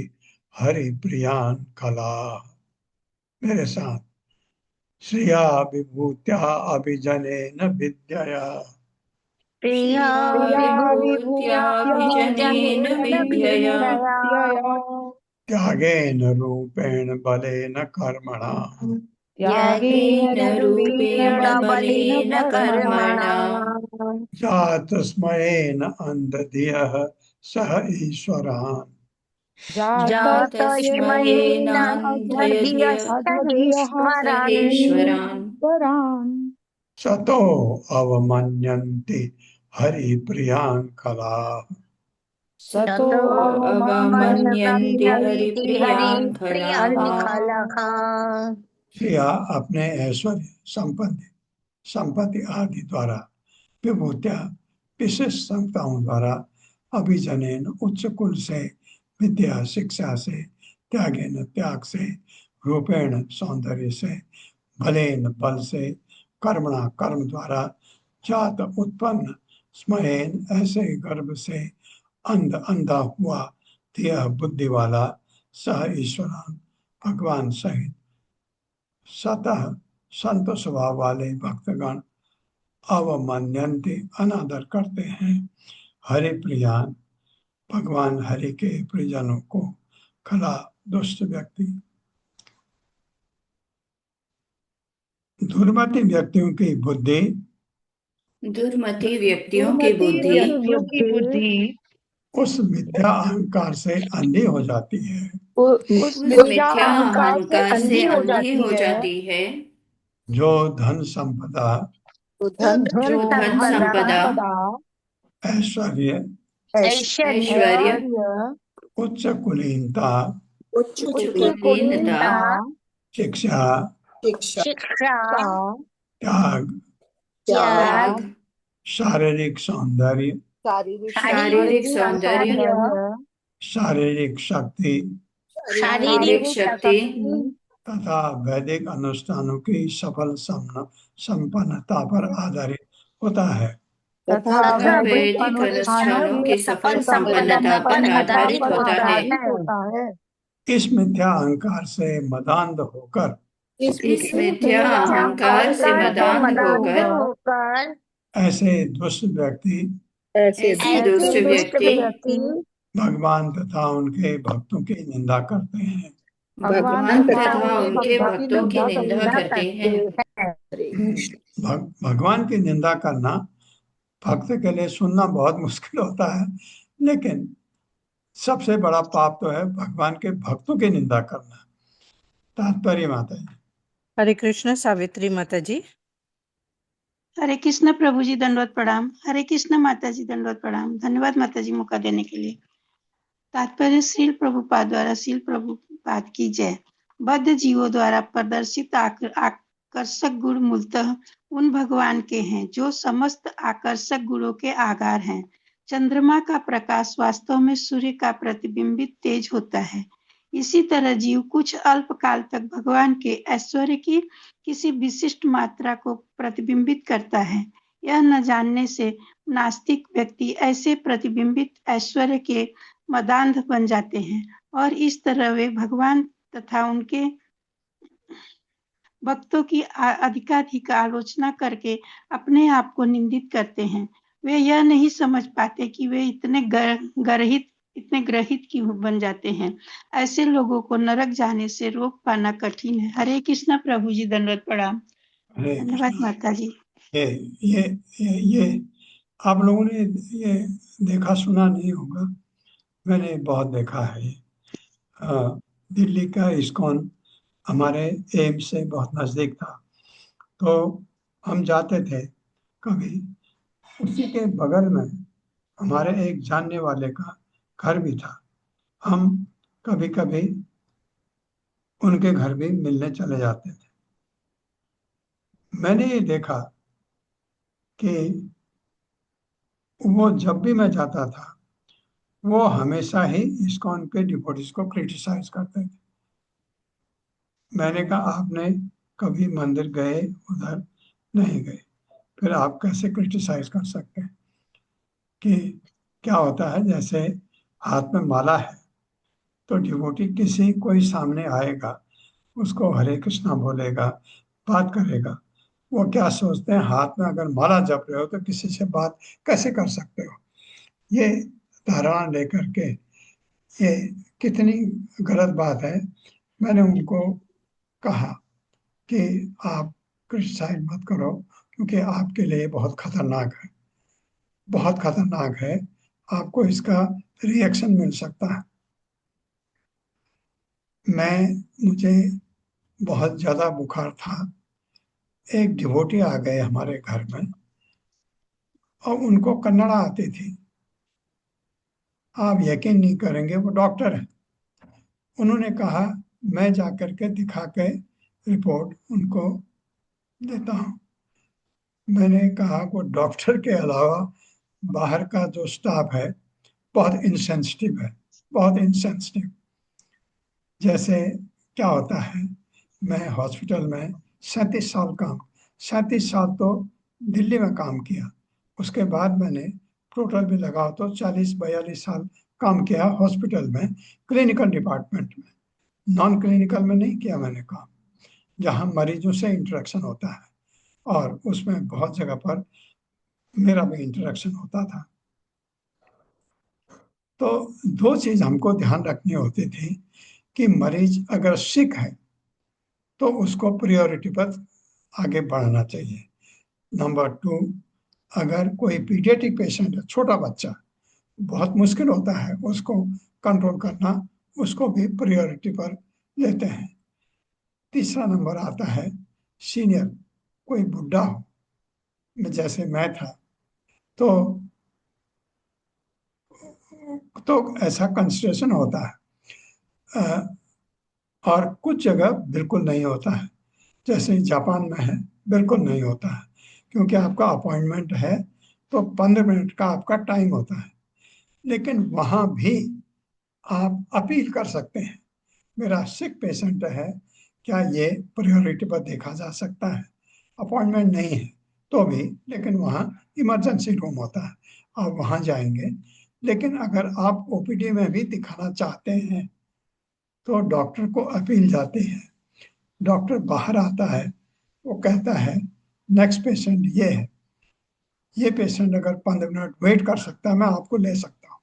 A: हरिप्रियान् कला। मेरे साथ, श्रिया विभूत्या अभिजनेन विद्यया
E: प्रिया विभूत्या विजनेन विद्यया
A: त्यागेन रूपेण बलेन कर्मणा
E: त्यागेन रूपेण बलेन कर्मणा
A: जातस्मयेन अंधधियः सह ईश्वरान्
E: जातस्मयेनान्धधियः स ईश्वरान्।
A: सतो अवमन्यन्ते हरिप्रियाङ्कला।
C: सतो
E: अवमन्यन्ते हरिप्रियान् खलाः।
A: श्रिया अपने ऐश्वर्य संपत्ति आदि द्वारा विभूत्या विशेष संस्थाओं द्वारा अभिजनेन उच्च कुल से विद्या शिक्षा से त्यागेन त्याग से रूपेण सौंदर्य से बलेन बल से कर्मणा कर्म द्वारा जात उत्पन्न स्मयेन ऐसे गर्भ से अंधा हुआ यह बुद्धि वाला सह ईश्वरान भगवान सहित सतः संत स्वभाव वाले भक्तगण अवमान्यन्ते अनादर करते हैं हरि प्रियान भगवान हरि के प्रियजनों को। खला दुष्ट व्यक्ति दुर्मति व्यक्तियों की बुद्धि
E: दुर्मति व्यक्तियों की बुद्धि
F: व्यक्तियों की बुद्धि
A: उस मिथ्या अहंकार से अंधी हो जाती है
E: उस मिथ्या अहंकार से अंधी हो जाती है
A: जो धन संपदा
E: जो धन संपदा
A: ऐश्वर्य
E: ऐश्वर्य
A: उच्च कुलीनता
E: उच्च कुलीनता
A: शिक्षा त्याग
E: त्याग
A: शारीरिक सौंदर्य
E: शारीरिक सौंदर्य
A: शारीरिक शक्ति
E: शारीरिक शक्ति
A: तथा वैदिक अनुष्ठानों की सफल संपन्नता पर आधारित होता है
E: तथा वैदिक अनुष्ठानों की सफल संपन्नता पर आधारित होता है।
A: इस मिथ्या अहंकार से मदान्ध होकर
E: इस मिथ्या अहंकार से मदान्ध होकर
A: ऐसे दुष्ट व्यक्ति भगवान तथा उनके भक्तों की निंदा करते हैं
E: भगवान तथा उनके भक्तों की निंदा करते हैं।
A: भगवान की निंदा करना भक्त के लिए सुनना बहुत मुश्किल होता है, लेकिन सबसे बड़ा पाप तो है भगवान के भक्तों की निंदा करना। तात्पर्य माता जी।
B: हरे कृष्ण सावित्री माता जी।
G: हरे कृष्ण प्रभु जी दंडवत प्रणाम। हरे कृष्ण माता जी दंडवत प्रणाम। धन्यवाद माता जी मौका देने के लिए। तात्पर्य श्रील प्रभुपाद द्वारा श्रील प्रभुपाद की जय। बद्ध जीवों द्वारा प्रदर्शित आकर्षक गुण मूलतः उन भगवान के हैं जो समस्त आकर्षक गुणों के आगार हैं। चंद्रमा का प्रकाश वास्तव में सूर्य का प्रतिबिंबित तेज होता है। इसी तरह जीव कुछ अल्प काल तक भगवान के ऐश्वर्य की किसी विशिष्ट मात्रा को प्रतिबिंबित करता है। यह न जानने से नास्तिक व्यक्ति ऐसे प्रतिबिंबित ऐश्वर्य के मदान्ध बन जाते हैं और इस तरह वे भगवान तथा उनके भक्तों की अधिकाधिक आलोचना करके अपने आप को निंदित करते हैं। वे यह नहीं समझ पाते कि वे इतने ग्रहित क्यों बन जाते हैं। ऐसे लोगों को नरक जाने से रोक पाना कठिन है। हरे कृष्ण प्रभु जी दंडवत प्रणाम। धन्यवाद माता जी।
A: ये आप लोगों ने ये देखा सुना नहीं होगा, मैंने बहुत देखा है। दिल्ली का इस्कॉन हमारे एम्स से बहुत नजदीक था, तो हम जाते थे कभी। उसी के बगल में हमारे एक जानने वाले का घर भी था। हम कभी कभी उनके घर भी मिलने चले जाते थे। मैंने ये देखा कि वो जब भी मैं जाता था वो हमेशा ही इस्कॉन के डिवोटीज को क्रिटिसाइज करते थे। मैंने कहा आपने कभी मंदिर गए उधर नहीं गए, फिर आप कैसे क्रिटिसाइज कर सकते हैं? कि क्या होता है, जैसे हाथ में माला है तो डिवोटी कोई सामने आएगा, उसको हरे कृष्णा बोलेगा, बात करेगा, वो क्या सोचते हैं हाथ में अगर माला जप रहे हो तो किसी से बात कैसे कर सकते हो। ये धारणा लेकर के ये कितनी गलत बात है। मैंने उनको कहा कि आप क्रिटिसाइज मत करो क्योंकि आपके लिए बहुत खतरनाक है, बहुत खतरनाक है, आपको इसका रिएक्शन मिल सकता है। मुझे बहुत ज़्यादा बुखार था, एक डिवोटी आ गए हमारे घर में और उनको कन्नड़ा आती थी। आप यकीन नहीं करेंगे, वो डॉक्टर है। उन्होंने कहा मैं जाकर के दिखा के रिपोर्ट उनको देता हूँ। मैंने कहा वो डॉक्टर के अलावा बाहर का जो स्टाफ है बहुत इंसेंसिटिव है, बहुत इंसेंसिटिव। जैसे क्या होता है, मैं हॉस्पिटल में 37 साल तो दिल्ली में काम किया। उसके बाद मैंने टोटल भी लगाओ तो 40-42 साल काम किया हॉस्पिटल में, क्लिनिकल डिपार्टमेंट में। नॉन क्लिनिकल में नहीं किया मैंने काम, जहाँ मरीजों से इंटरेक्शन होता है, और उसमें बहुत जगह पर मेरा भी इंटरेक्शन होता था। तो दो चीज हमको ध्यान रखनी होती थी कि मरीज अगर सिक है तो उसको प्रायोरिटी पर आगे बढ़ाना चाहिए। नंबर 2, अगर कोई पीडियाट्रिक पेशेंट है, छोटा बच्चा, बहुत मुश्किल होता है उसको कंट्रोल करना, उसको भी प्रायोरिटी पर लेते हैं। तीसरा नंबर आता है सीनियर, कोई बुढ़ा हो, जैसे मैं था, तो ऐसा कंसिडरेशन होता है। और कुछ जगह बिल्कुल नहीं होता है, जैसे जापान में है, बिल्कुल नहीं होता है, क्योंकि आपका अपॉइंटमेंट है तो 15 मिनट का आपका टाइम होता है। लेकिन वहाँ भी आप अपील कर सकते हैं, मेरा सिक पेशेंट है, क्या ये प्रायोरिटी पर देखा जा सकता है। अपॉइंटमेंट नहीं है तो भी, लेकिन वहाँ इमरजेंसी रूम होता है, आप वहाँ जाएंगे। लेकिन अगर आप ओपीडी में भी दिखाना चाहते हैं तो डॉक्टर को अपील जाती है। डॉक्टर बाहर आता है, वो कहता है नेक्स्ट पेशेंट ये है, ये पेशेंट अगर 15 मिनट वेट कर सकता है मैं आपको ले सकता हूँ।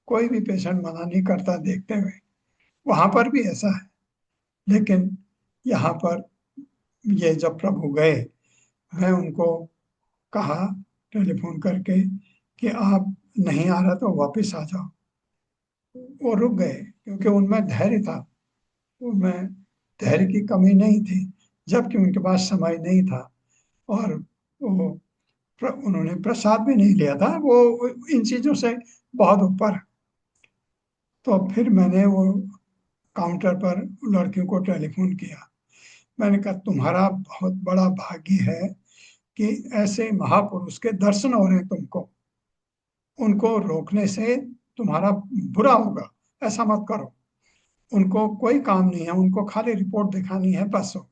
A: कोई भी पेशेंट मना नहीं करता देखते हुए। वहां पर भी ऐसा है। लेकिन यहाँ पर ये जब प्रभु गए, मैं उनको कहा टेलीफोन करके कि आप नहीं आ रहा तो वापस आ जाओ। वो रुक गए क्योंकि उनमें धैर्य था, उनमें धैर्य की कमी नहीं थी, जबकि उनके पास समय नहीं था। और वो उन्होंने प्रसाद भी नहीं लिया था, वो इन चीजों से बहुत ऊपर। तो फिर मैंने वो काउंटर पर लड़कियों को टेलीफोन किया। मैंने कहा तुम्हारा बहुत बड़ा भाग्य है कि ऐसे महापुरुष के दर्शन हो रहे हैं तुमको, उनको रोकने से तुम्हारा बुरा होगा, ऐसा मत करो। उनको कोई काम नहीं है, उनको खाली रिपोर्ट दिखानी है, बस हो गया।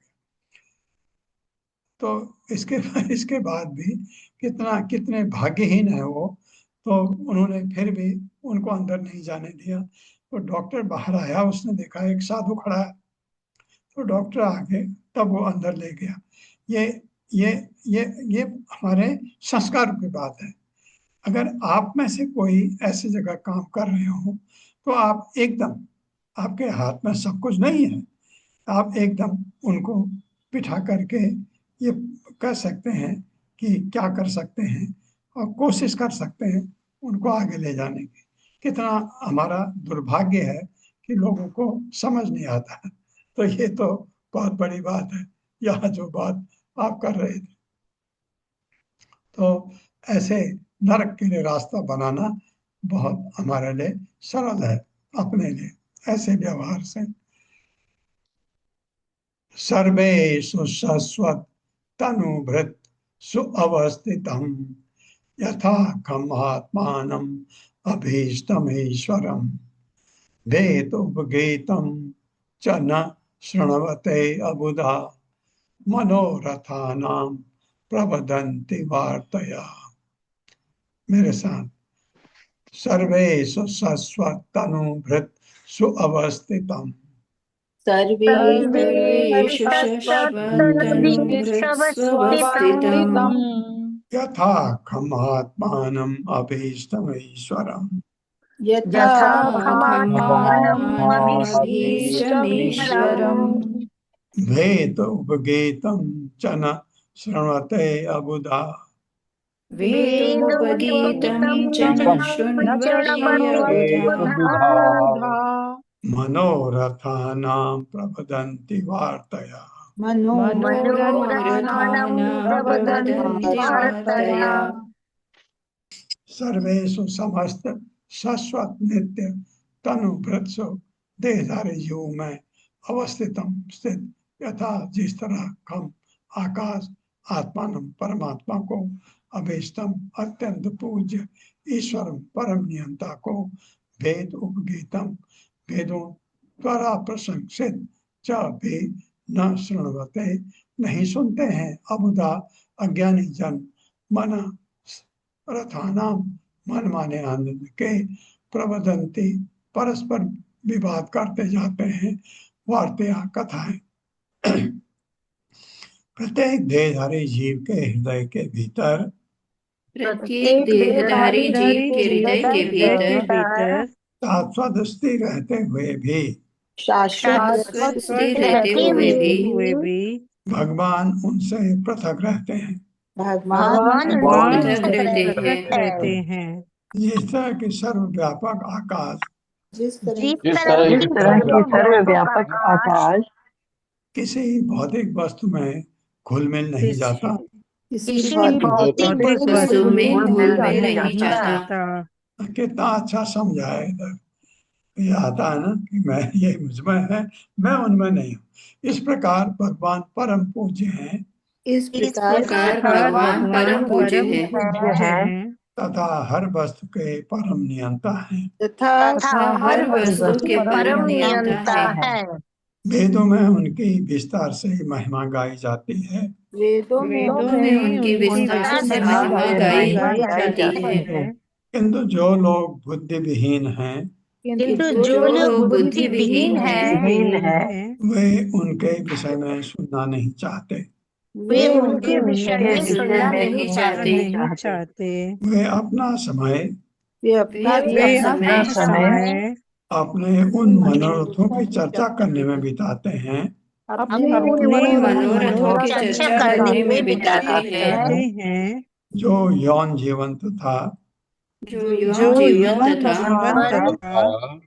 A: तो इसके इसके बाद भी कितने भाग्यहीन है वो। तो उन्होंने फिर भी उनको अंदर नहीं जाने दिया। तो डॉक्टर बाहर आया, उसने देखा एक साधु खड़ा है, तो डॉक्टर आगे तब वो अंदर ले गया। ये ये ये हमारे संस्कार की बात है। अगर आप में से कोई ऐसी जगह काम कर रहे हो तो आप एकदम, आपके हाथ में सब कुछ नहीं है, आप एकदम उनको बिठा करके ये कह सकते हैं कि क्या कर सकते हैं, और कोशिश कर सकते हैं उनको आगे ले जाने की। कितना हमारा दुर्भाग्य है कि लोगों को समझ नहीं आता है। तो ये तो बहुत बड़ी बात है, यहाँ जो बात आप कर रहे थे। तो ऐसे नरक के लिए रास्ता बनाना बहुत हमारे लिए सरल है, अपने लिए ऐसे व्यवहार से। सर्वेषु शश्वत तनुभृत सुअवस्थितम यथा खमात्मानम अभीष्टमीश्वरम वेदोपगीतम च न शृण्वते अबुधा मनोरथानां प्रवदन्ति वार्तया। मेरे साथ, सर्वेषु शश्वत तनुभृत सुअवस्थितम
E: सर्वेषु शश्वत्तनुभृत्स्वस्थितम्
A: यथा खमात्मानम् अभीष्टमीश्वरम्
E: यथा खमात्मानमभीष्टमीश्वरम्
A: वेद उपगीतं च न शृण्वते अबुधा
E: वेदोपगीतं च न शृण्वति अबुधा
A: मनोरथानां प्रवदन्ति वार्तया।
E: मनोरथानां प्रबोधन्त्यर्थया
A: सर्वेषु समस्त शाश्वत नित्य तनुभृत्सु देहधारी जीव में अवस्थितम स्थित यथा जिस तरह हम आकाश आत्मान परमात्मा को अभीष्टम अत्यंत पूज्य ईश्वर परम नियंता को वेद उपगीतम वेदों द्वारा प्रशंसित च भी न शृण्वते नहीं सुनते हैं अबुधा अज्ञानी जन मन रथानाम मन माने आनंद के प्रवदंती परस्पर विवाद करते जाते हैं वार्तिया कथाएं प्रत्येक देहधारी जीव के हृदय के भीतर
E: प्रत्येक देहधारी जीव के हृदय के भीतर
A: शाश्वत स्थिर रहते हुए भी
E: शाश्वत स्थिर रहते हुए भी
A: भगवान उनसे पृथक रहते हैं
C: भगवान
E: पृथक रहते हैं
A: जिस तरह के सर्वव्यापक आकाश
C: जिस तरह
H: की सर्वव्यापक आकाश
A: किसी भौतिक वस्तु में घुल मिल नहीं जाता
C: किसी
E: भौतिक वस्तु में घुल मिल नहीं जाता
A: कितना अच्छा समझाया इधर ये आता है ना कि मैं ये मुझमें है मैं उनमें नहीं हूँ इस प्रकार भगवान परम पूज्य हैं
C: इस प्रकार
E: भगवान परम पूज्य हैं
A: तथा हर वस्तु के परम नियंता हैं
C: तथा
E: हर वस्तु के परम नियंता है
A: वेदों में उनकी विस्तार से महिमा गाई जाती है
C: वेदों में
E: उनकी विस्तार से महिमा गाई जाती है
A: किंतु जो लोग बुद्धि विहीन हैं
E: किंतु जो लोग बुद्धि विहीन हैं
A: वे उनके विषय में सुनना नहीं चाहते
C: वे उनके विषय में
E: सुनना नहीं चाहते
A: वे अपना समय
C: वे अपना
E: समय
A: अपने उन मनोरथों की चर्चा करने में बिताते हैं
C: अपने
E: मनोरथों की चर्चा करने में बिताते हैं
A: जो यौन जीवन तथा
E: जो जीवन तथा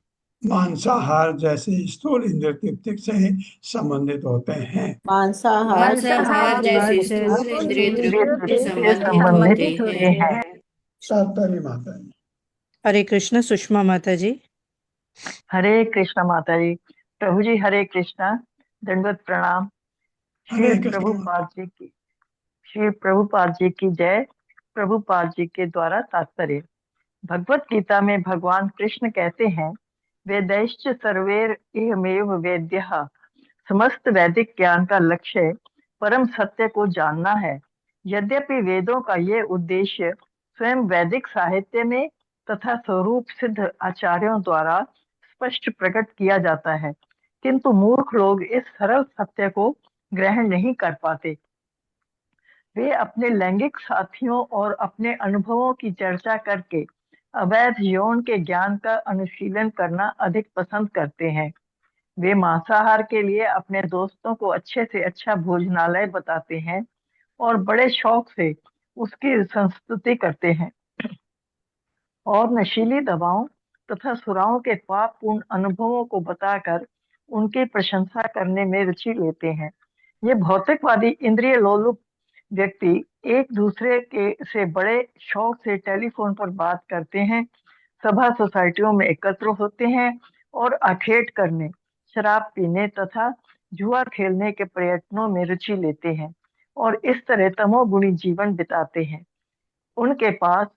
A: मांसाहार जैसे स्थूल इंद्रिय तृप्ति से संबंधित होते हैं
C: मांसाहार
E: जैसे स्थूल इंद्रिय तृप्ति से संबंधित होते हैं
A: तात्पर्य माता जी
B: हरे कृष्ण सुषमा माता जी
H: हरे कृष्ण माता जी प्रभु जी हरे कृष्णा दंडवत प्रणाम
A: हरे
H: श्री
A: कृष्ण।
H: प्रभुपाद जी की जय प्रभुपाद जी के द्वारा तात्पर्य भगवत गीता में भगवान कृष्ण कहते हैं वेदैश्च सर्वैर इहमेव वेद्यः समस्त वैदिक ज्ञान का लक्ष्य परम सत्य को जानना है यद्यपि वेदों का ये उद्देश्य स्वयं वैदिक साहित्य में तथा स्वरूप सिद्ध आचार्यों द्वारा स्पष्ट प्रकट किया जाता है किंतु मूर्ख लोग इस सरल सत्य को ग्रहण नहीं कर पाते वे अपने लैंगिक साथियों और अपने अनुभवों की चर्चा करके अवैध यौन के ज्ञान का अनुशीलन करना अधिक पसंद करते हैं वे मांसाहार के लिए अपने दोस्तों को अच्छे से अच्छा भोजनालय बताते हैं और बड़े शौक से उसकी संस्तुति करते हैं और नशीली दवाओं तथा सुराओं के पापपूर्ण अनुभवों को बताकर उनकी प्रशंसा करने में रुचि लेते हैं ये भौतिकवादी इंद्रिय लोलुप व्यक्ति एक दूसरे के से बड़े शौक से टेलीफोन पर बात करते हैं सभा सोसाइटियों में एकत्र होते हैं और आखेट करने शराब पीने तथा जुआ खेलने के प्रयत्नों में रुचि लेते हैं और इस तरह तमोगुणी जीवन बिताते हैं उनके पास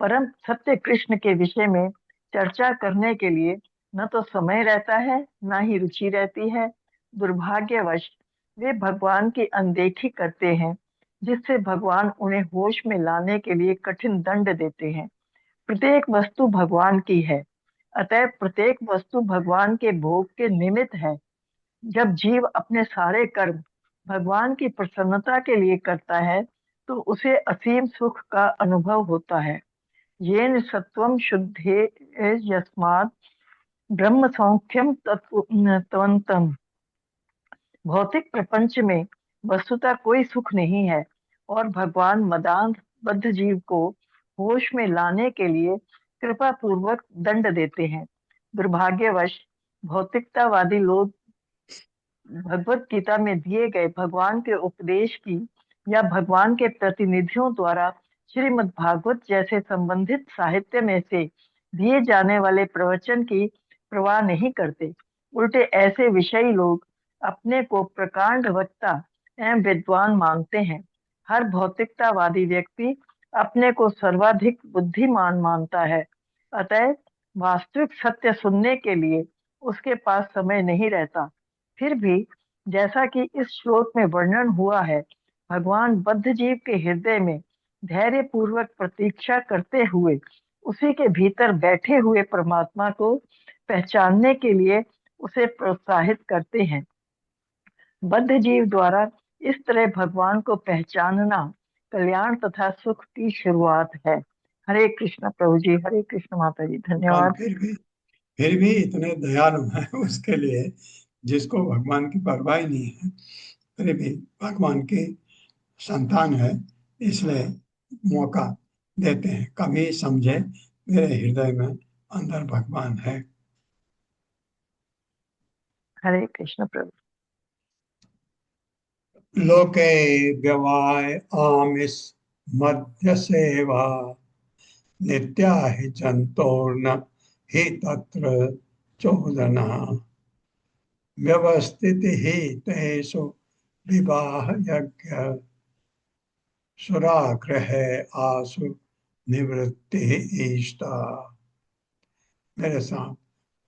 H: परम सत्य कृष्ण के विषय में चर्चा करने के लिए न तो समय रहता है न ही रुचि रहती है दुर्भाग्यवश वे भगवान की अनदेखी करते हैं जिससे भगवान उन्हें होश में लाने के लिए कठिन दंड देते हैं प्रत्येक वस्तु भगवान की है अतः प्रत्येक वस्तु भगवान के भोग के निमित्त है जब जीव अपने सारे कर्म भगवान की प्रसन्नता के लिए करता है तो उसे असीम सुख का अनुभव होता है येन सत्वं शुद्धे यस्मात् ब्रह्म सौख्यम तत्वंतम भौतिक प्रपंच में वस्तुतः कोई सुख नहीं है और भगवान मदांध बद्ध जीव को होश में लाने के लिए कृपा पूर्वक दंड देते हैं दुर्भाग्यवश भौतिकतावादी लोग भगवत गीता में दिए गए भगवान के उपदेश की या भगवान के प्रतिनिधियों द्वारा श्रीमद् भागवत जैसे संबंधित साहित्य में से दिए जाने वाले प्रवचन की परवाह नहीं करते। उल्टे ऐसे विषयी लोग अपने को प्रकांड वक्ता एवं विद्वान मानते हैं। हर भौतिकतावादी व्यक्ति अपने को सर्वाधिक बुद्धिमान मानता है। अतः वास्तविक सत्य सुनने के लिए उसके पास समय नहीं रहता। फिर भी जैसा कि इस श्लोक में वर्णन हुआ है, भगवान बद्ध जीव के हृदय में धैर्य पूर्वक प्रतीक्षा करते हुए उसी के भीतर बैठे हुए परमात्मा को पहचानने के लिए उसे प्रोत्साहित करते हैं। बद्ध जीव द्वारा इस तरह भगवान को पहचानना कल्याण तथा सुख की शुरुआत है। हरे कृष्ण प्रभु जी, हरे कृष्ण माता जी,
A: पर
H: धन्यवाद।
A: फिर भी इतने दयालु हैं उसके लिए जिसको भगवान की परवाह ही नहीं है, फिर भी भगवान की संतान है इसलिए मौका देते हैं। कभी समझे मेरे हृदय में अंदर भगवान है।
H: हरे कृष्ण प्रभु।
A: लोके व्यवाय आमिष मध्य सेवा नित्या हि जंतोर्न हि तत्र चोदना व्यवस्थित ही तेषु विवाह यज्ञ सुराग्रह आसु निवृत्ति इष्टा। मेरे साथ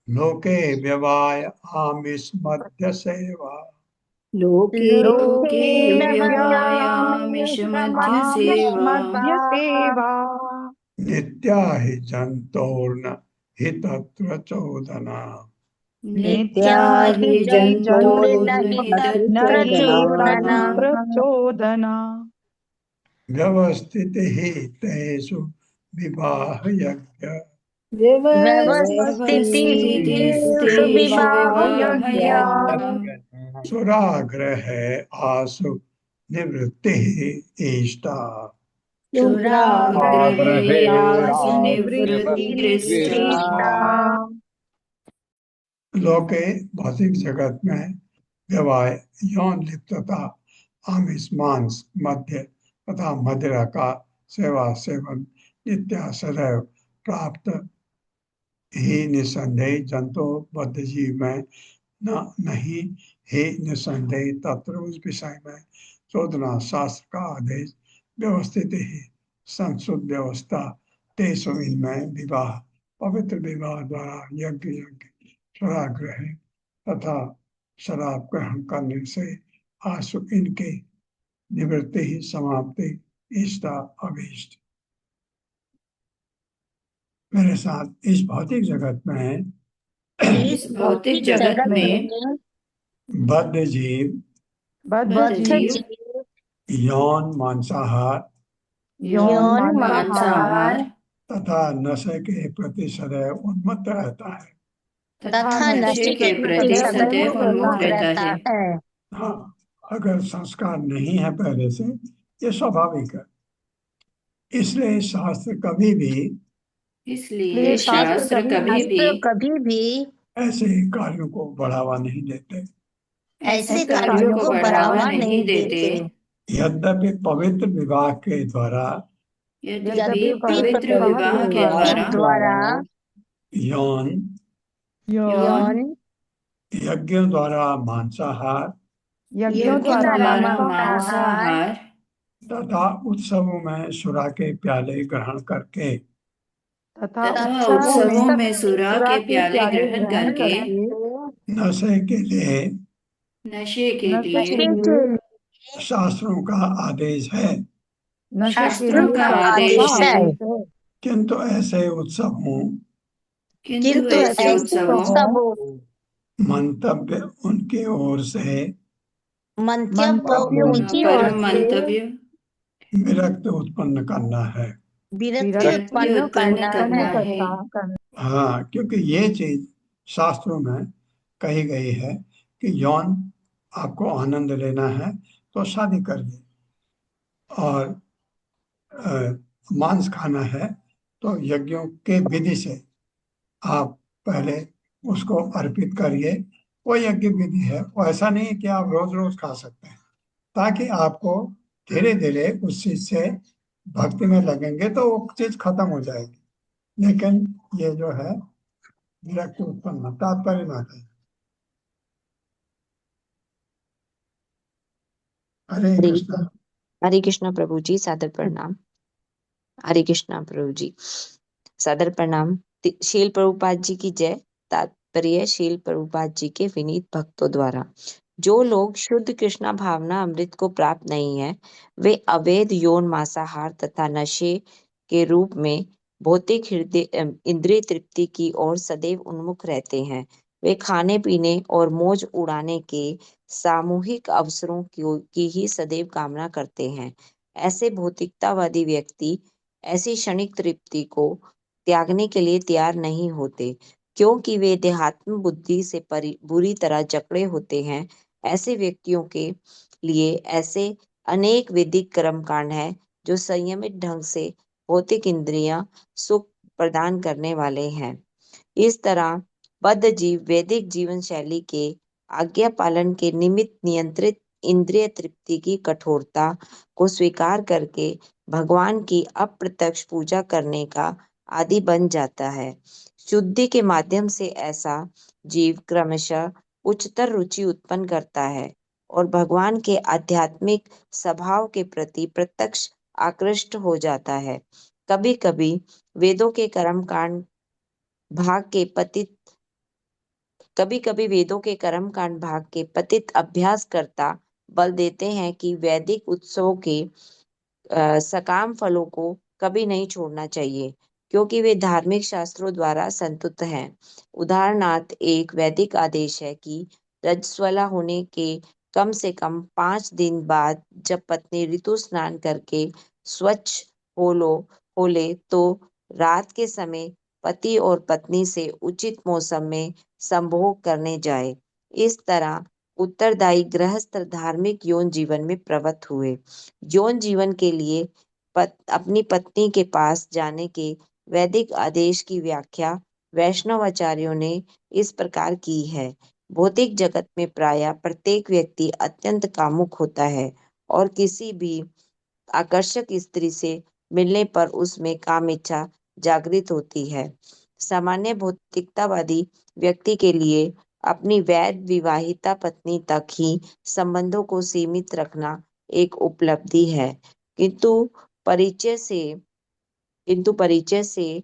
A: लोके व्यवाय आमिष मध्य सेवा
E: लोके
B: लोके
E: व्यवायामिषमध्य सेवा
F: मध्य सेवा
A: नित्या हि जंतोर्न हि तत्र चोदना
E: नित्या हि जन्तोर्न हि तत्र
F: नहीं
E: चोदना
F: प्रचोदना
A: व्यवस्थित ही तेषु विवाह यज्ञ
E: व्यवस्थितेषु विवाहयज्ञ
A: सुराग्रह आसु निवृत्ति इष्टा।
E: सुराग्रहे आसु निवृत्तिरिष्टा।
A: लोके भौतिक जगत में व्यवाय यौन लिप्तता आमिष मांस मध्य तथा मदिरा का सेवा सेवन नित्या सदैव प्राप्त ही निसंदेह जंतु बद्ध जीव में नहीं ही निसंदेह तत्र उस विषय में चोदना शास्त्र का आदेश व्यवस्थित ही संस्कृत व्यवस्था तेसु इनमें विवाह पवित्र विवाह द्वारा यज्ञ स्वराग्रह तथा शराब ग्रहण करने से आसु इनके निवृत्ति ही समाप्ति इष्टा अभीष्ट। मेरे साथ इस भौतिक जगत में बद्ध जीव यौन मांसाहार तथा नशे के प्रति सदैव उन्मत्त रहता है। हाँ, अगर संस्कार नहीं है पहले से, ये स्वाभाविक है। इसलिए शास्त्र कभी भी ऐसे कार्यों को बढ़ावा नहीं देते। यद्यपि पवित्र विवाह के द्वारा यौन यज्ञों द्वारा मांसाहार तथा उत्सवों में सुरा के प्याले ग्रहण करके नशे के लिए शास्त्रों का आदेश है। किंतु ऐसे उत्सवों मंतव्य उनकी ओर से विरक्त उत्पन्न करना है। हाँ, क्योंकि ये चीज शास्त्रों में कही गई है कि यौन आपको आनंद लेना है तो शादी करिए, और मांस खाना है तो यज्ञों के विधि से आप पहले उसको अर्पित करिए वो यज्ञ विधि है। वो ऐसा नहीं है कि आप रोज रोज खा सकते हैं, ताकि आपको धीरे धीरे उस चीज से भक्ति में लगेंगे तो वो चीज खत्म हो जाएगी। लेकिन ये जो है विरक्ति उत्पन्न तात्पर्य में आता है। हरे
I: हरे
A: कृष्णा।
I: हरे कृष्णा प्रभु जी, सादर प्रणाम। हरे कृष्णा प्रभु जी, सादर प्रणाम। शील प्रभुपाद जी की जय। तात्पर्य शील प्रभुपाद जी के विनीत भक्तों द्वारा। जो लोग शुद्ध कृष्णा भावना अमृत को प्राप्त नहीं है, वे अवैध यौन मांसाहार तथा नशे के रूप में भौतिक हृदय इंद्रिय तृप्ति की ओर सदैव उन्मुख रहते हैं। वे खाने पीने और मौज उड़ाने के सामूहिक अवसरों की ही सदैव कामना करते हैं। ऐसे भौतिकतावादी व्यक्ति ऐसी क्षणिक तृप्ति को त्यागने के लिए तैयार नहीं होते, क्योंकि वे देहात्म बुद्धि से बुरी तरह जकड़े होते हैं। ऐसे व्यक्तियों के लिए ऐसे अनेक वैदिक कर्म कांड हैं जो संयमित ढंग से भौतिक इंद्रियां सुख प्रदान करने वाले हैं। इस तरह बद्ध जीव वैदिक जीवन शैली के आज्ञा पालन के निमित्त नियंत्रित इंद्रिय तृप्ति की कठोरता को स्वीकार करके भगवान की अप्रत्यक्ष पूजा करने का आदि बन जाता है। शुद्धि के माध्यम से ऐसा जीव क्रमशः उच्चतर रुचि उत्पन्न करता है और भगवान के आध्यात्मिक स्वभाव के प्रति प्रत्यक्ष आकृष्ट हो जाता है। कभी कभी वेदों के कर्म कांड भाग के पतित कभी कभी वेदों के कर्म कांड भाग के पतित अभ्यासकर्ता बल देते हैं कि वैदिक उत्सवों के सकाम फलों को कभी नहीं छोड़ना चाहिए, क्योंकि वे धार्मिक शास्त्रों द्वारा संतुष्ट हैं। उदाहरणार्थ, एक वैदिक आदेश है कि रजस्वला होने के कम से कम 5 दिन बाद जब पत्नी ऋतु स्नान करके स्वच्छ हो ले तो रात के समय पति और पत्नी से उचित मौसम में संभोग करने जाए। इस तरह उत्तरदायी गृहस्थ धार्मिक यौन जीवन में प्रवृत्त हुए। यौन जीवन के लिए अपनी पत्नी के पास जाने के वैदिक आदेश की व्याख्या वैष्णव आचार्यों ने इस प्रकार की है। भौतिक जगत में प्रायः प्रत्येक व्यक्ति अत्यंत कामुक होता है और किसी भी आकर्षक स्त्री से मिलने पर उसमें काम इच्छा जागृत होती है। सामान्य भौतिकतावादी व्यक्ति के लिए अपनी वैध विवाहिता पत्नी तक ही संबंधों को सीमित रखना एक उपलब्धि है, किंतु परिचय से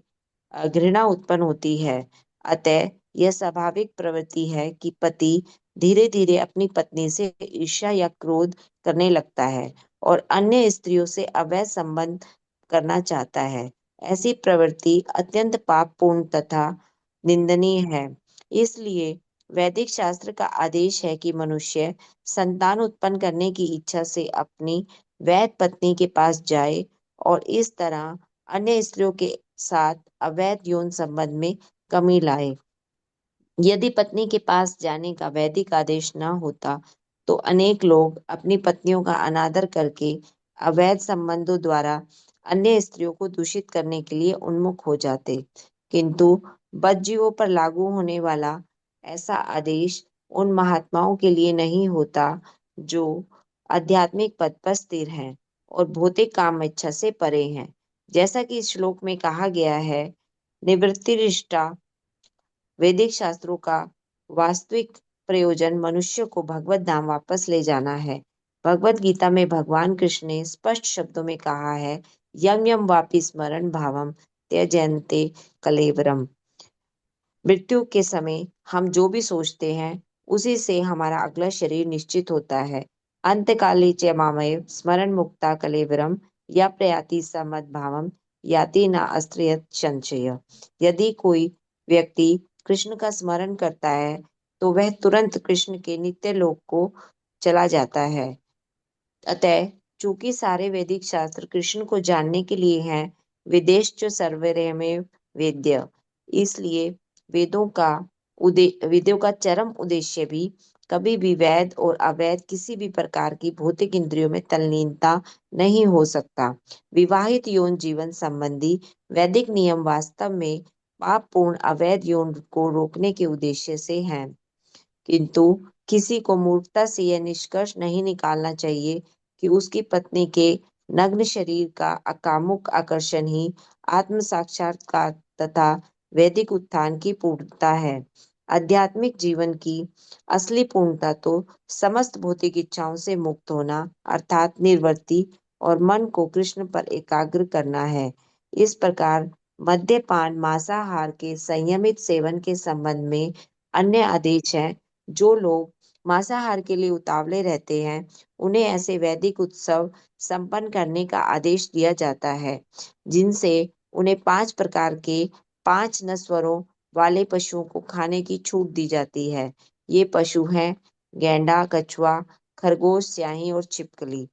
I: घृणा उत्पन्न होती है। अतः यह स्वाभाविक प्रवृत्ति है कि पति धीरे धीरे अपनी पत्नी से ईर्ष्या या क्रोध करने लगता है और अन्य स्त्रियों से अवैध संबंध करना चाहता है। ऐसी प्रवृत्ति अत्यंत पापपूर्ण तथा निंदनीय है। इसलिए वैदिक शास्त्र का आदेश है कि मनुष्य संतान उत्पन्न करने की इच्छा से अपनी वैध पत्नी के पास जाए और इस तरह अन्य स्त्रियों के साथ अवैध यौन संबंध में कमी लाए। यदि पत्नी के पास जाने का वैदिक आदेश न होता तो अनेक लोग अपनी पत्नियों का अनादर करके अवैध संबंधों द्वारा अन्य स्त्रियों को दूषित करने के लिए उन्मुख हो जाते। किंतु बद्धजीवों पर लागू होने वाला ऐसा आदेश उन महात्माओं के लिए नहीं होता जो आध्यात्मिक पद पर स्थिर हैं और भौतिक काम इच्छा से परे हैं। जैसा कि इस श्लोक में कहा गया है, निवृत्तिरिष्टा वैदिक शास्त्रों का वास्तविक प्रयोजन मनुष्य को भगवत धाम वापस ले जाना है। भगवत गीता में भगवान कृष्ण ने स्पष्ट शब्दों में कहा है, यम यम वापि स्मरण भावम त्यजन्ते कलेवरम। मृत्यु के समय हम जो भी सोचते हैं उसी से हमारा अगला शरीर निश्चित होता है। अंतकाले च मामेव स्मरण मुक्ता कलेवरम या प्रयाति स मद्भावम याति न अस्त्रियत संशय। यदि कोई व्यक्ति कृष्ण का स्मरण करता है तो वह तुरंत कृष्ण के नित्य लोक को चला जाता है। अतः चूंकि सारे वैदिक शास्त्र कृष्ण को जानने के लिए हैं, वेदेश्च सर्वैर्मेव वेद्य, इसलिए वेदों का चरम उद्देश्य भी कभी भी वैध और अवैध किसी भी प्रकार की भौतिक इंद्रियों में तल्लीनता नहीं हो सकता। विवाहित यौन जीवन संबंधी वैदिक नियम वास्तव में पापपूर्ण अवैध यौन को रोकने के उद्देश्य से हैं, किंतु किसी को मूर्खता से यह निष्कर्ष नहीं निकालना चाहिए कि उसकी पत्नी के नग्न शरीर का अकामुक आकर्षण ही आत्म साक्षात्कार तथा वैदिक उत्थान की पूर्णता है। आध्यात्मिक जीवन की असली पूर्णता तो समस्त भौतिक इच्छाओं से मुक्त होना अर्थात निर्वृत्ति और मन को कृष्ण पर एकाग्र करना है। इस प्रकार मद्यपान मांसाहार के संयमित सेवन के संबंध में अन्य आदेश हैं। जो लोग मांसाहार के लिए उतावले रहते हैं उन्हें ऐसे वैदिक उत्सव संपन्न करने का आदेश दिया जाता है जिनसे उन्हें 5 प्रकार के 5 नस्वरों वाले पशुओं को खाने की छूट दी जाती है। ये पशु हैं गैंडा, कछुआ, खरगोश, स्याही और छिपकली।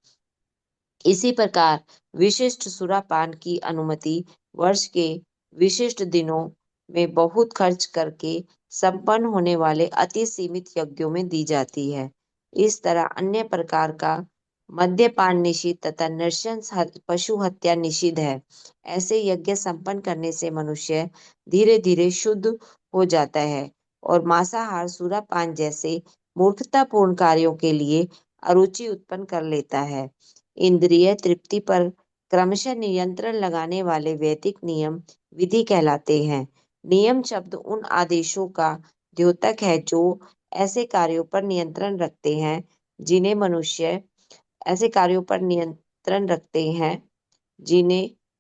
I: इसी प्रकार विशिष्ट सुरापान की अनुमति वर्ष के विशिष्ट दिनों में बहुत खर्च करके संपन्न होने वाले अति सीमित यज्ञों में दी जाती है। इस तरह अन्य प्रकार का मद्यपान निषिद्ध तथा नृशंस पशु हत्या निषिद्ध है। ऐसे यज्ञ संपन्न करने से मनुष्य धीरे धीरे शुद्ध हो जाता है और मांसाहार, सुरापान जैसे मूर्खतापूर्ण कार्यों के लिए अरुचि उत्पन्न कर लेता है। इंद्रिय तृप्ति पर क्रमशः नियंत्रण लगाने वाले वैदिक नियम विधि कहलाते हैं। नियम शब्द उन आदेशों का द्योतक है जो ऐसे कार्यों पर नियंत्रण रखते हैं जिन्हें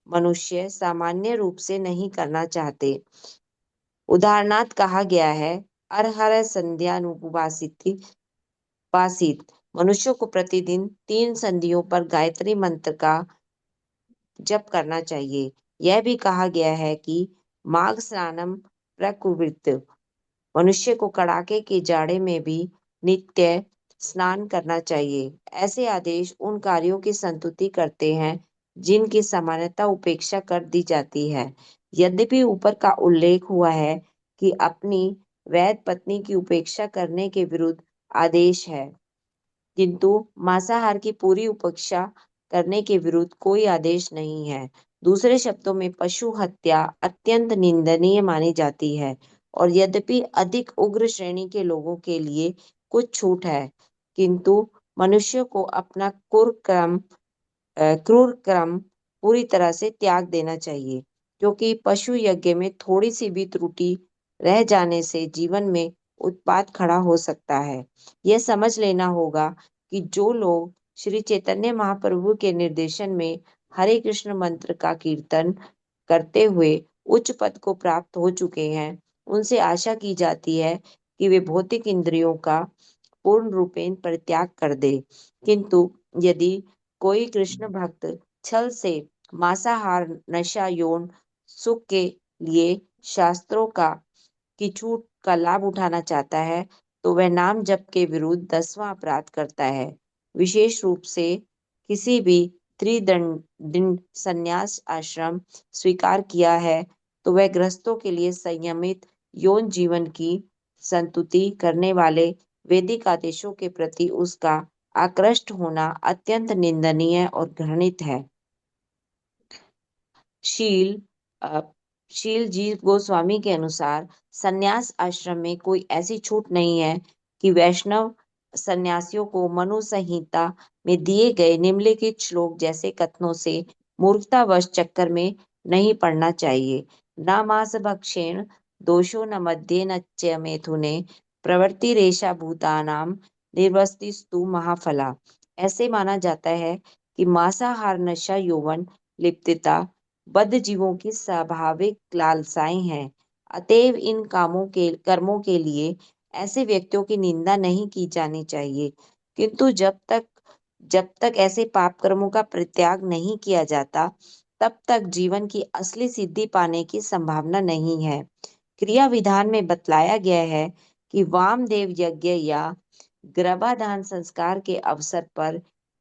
I: मनुष्य सामान्य रूप से नहीं करना चाहते। उदाहरणार्थ कहा गया है अरहर संध्यानुपवासित मनुष्यों को प्रतिदिन 3 संधियों पर गायत्री मंत्र का जप करना चाहिए। यह भी कहा गया है कि माघ स्नानम प्रकुर्वित मनुष्य को कड़ाके के जाड़े में भी नित्य स्नान करना चाहिए। ऐसे आदेश उन कार्यों की संतुति करते हैं जिनकी सामान्यतः उपेक्षा कर दी जाती है। यद्यपि ऊपर का उल्लेख हुआ है कि अपनी वैध पत्नी की उपेक्षा करने के विरुद्ध आदेश है, किंतु मांसाहार की पूरी उपेक्षा करने के विरुद्ध कोई आदेश नहीं है। दूसरे शब्दों में पशु हत्या अत्यंत निंदनीय मानी जाती है और यद्यपि अधिक उग्र श्रेणी के लोगों के लिए कुछ छूट है, किंतु मनुष्य को अपना क्रूर क्रम पूरी तरह से त्याग देना चाहिए, क्योंकि पशु यज्ञ में थोड़ी सी भी त्रुटि रह जाने से जीवन में उत्पात खड़ा हो सकता है। यह समझ लेना होगा कि जो लोग श्री चैतन्य महाप्रभु के निर्देशन में हरे कृष्ण मंत्र का कीर्तन करते हुए उच्च पद को प्राप्त हो चुके हैं, उनसे आशा की जाती है कि वे भौतिक इंद्रियों का पूर्ण रूपेण परित्याग कर दे। किंतु यदि कोई कृष्ण भक्त छल से मांसाहार, नशा, यौन सुख के लिए शास्त्रों की छूट का लाभ उठाना चाहता है तो वह नाम जप के विरुद्ध 10वां अपराध करता है। विशेष रूप से किसी भी त्रिदंड संन्यास आश्रम स्वीकार किया है तो वह गृहस्थों के लिए संयमित यौन जीवन की संतुति करने वाले वैदिक आदेशों के प्रति उसका आकृष्ट होना अत्यंत निंदनीय और घृणित है। शील जी गोस्वामी के अनुसार संन्यास आश्रम में कोई ऐसी छूट नहीं है कि वैष्णव सन्यासियों को मनु संहिता में दिए गए निम्नलिखित श्लोक जैसे कथनों से मूर्खतावश चक्कर में नहीं पड़ना चाहिए। न मांस भक्षेण दोषो न मध्य न च मैथुने प्रवृत्ति रेशा भूतानाम निर्वस्तिस्तु महाफला। ऐसे माना जाता है कि मांसाहार, नशा, यौवन लिप्तता बद्ध जीवों की स्वाभाविक लालसाएं हैं। अतएव इन कर्मों के लिए ऐसे व्यक्तियों की निंदा नहीं की जानी चाहिए, किंतु जब तक ऐसे पाप कर्मों का परित्याग नहीं किया जाता तब तक जीवन की असली सिद्धि पाने की संभावना नहीं है। क्रिया विधान में बतलाया गया है कि वामदेव यज्ञ या गर्भाधान संस्कार के अवसर पर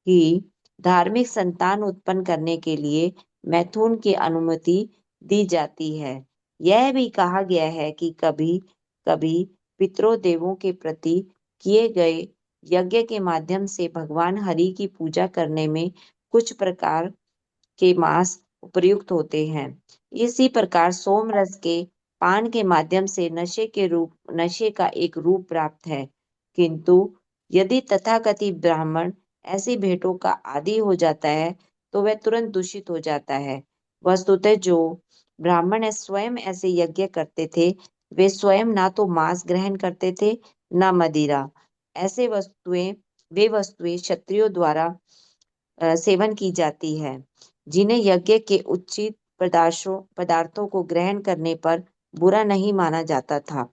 I: ही धार्मिक संतान उत्पन्न करने के लिए मैथुन की अनुमति दी जाती है। यह भी कहा गया है कि कभी कभी पितरों के प्रति किए गए यज्ञ के माध्यम से भगवान हरि की पूजा करने में कुछ प्रकार के मांस उपयुक्त होते हैं। इसी प्रकार सोम रस के पान के माध्यम से नशे का एक रूप प्राप्त है। किंतु यदि तथाकथित ब्राह्मण ऐसी भेंटों का आदी हो जाता है तो वह तुरंत दूषित हो जाता है। वस्तुतः जो ब्राह्मण स्वयं ऐसे यज्ञ करते थे वे स्वयं ना तो मांस ग्रहण करते थे न मदिरा। ऐसे वे वस्तुएं क्षत्रियों द्वारा सेवन की जाती है जिन्हें यज्ञ के उचित पदार्थों को ग्रहण करने पर बुरा नहीं माना जाता था।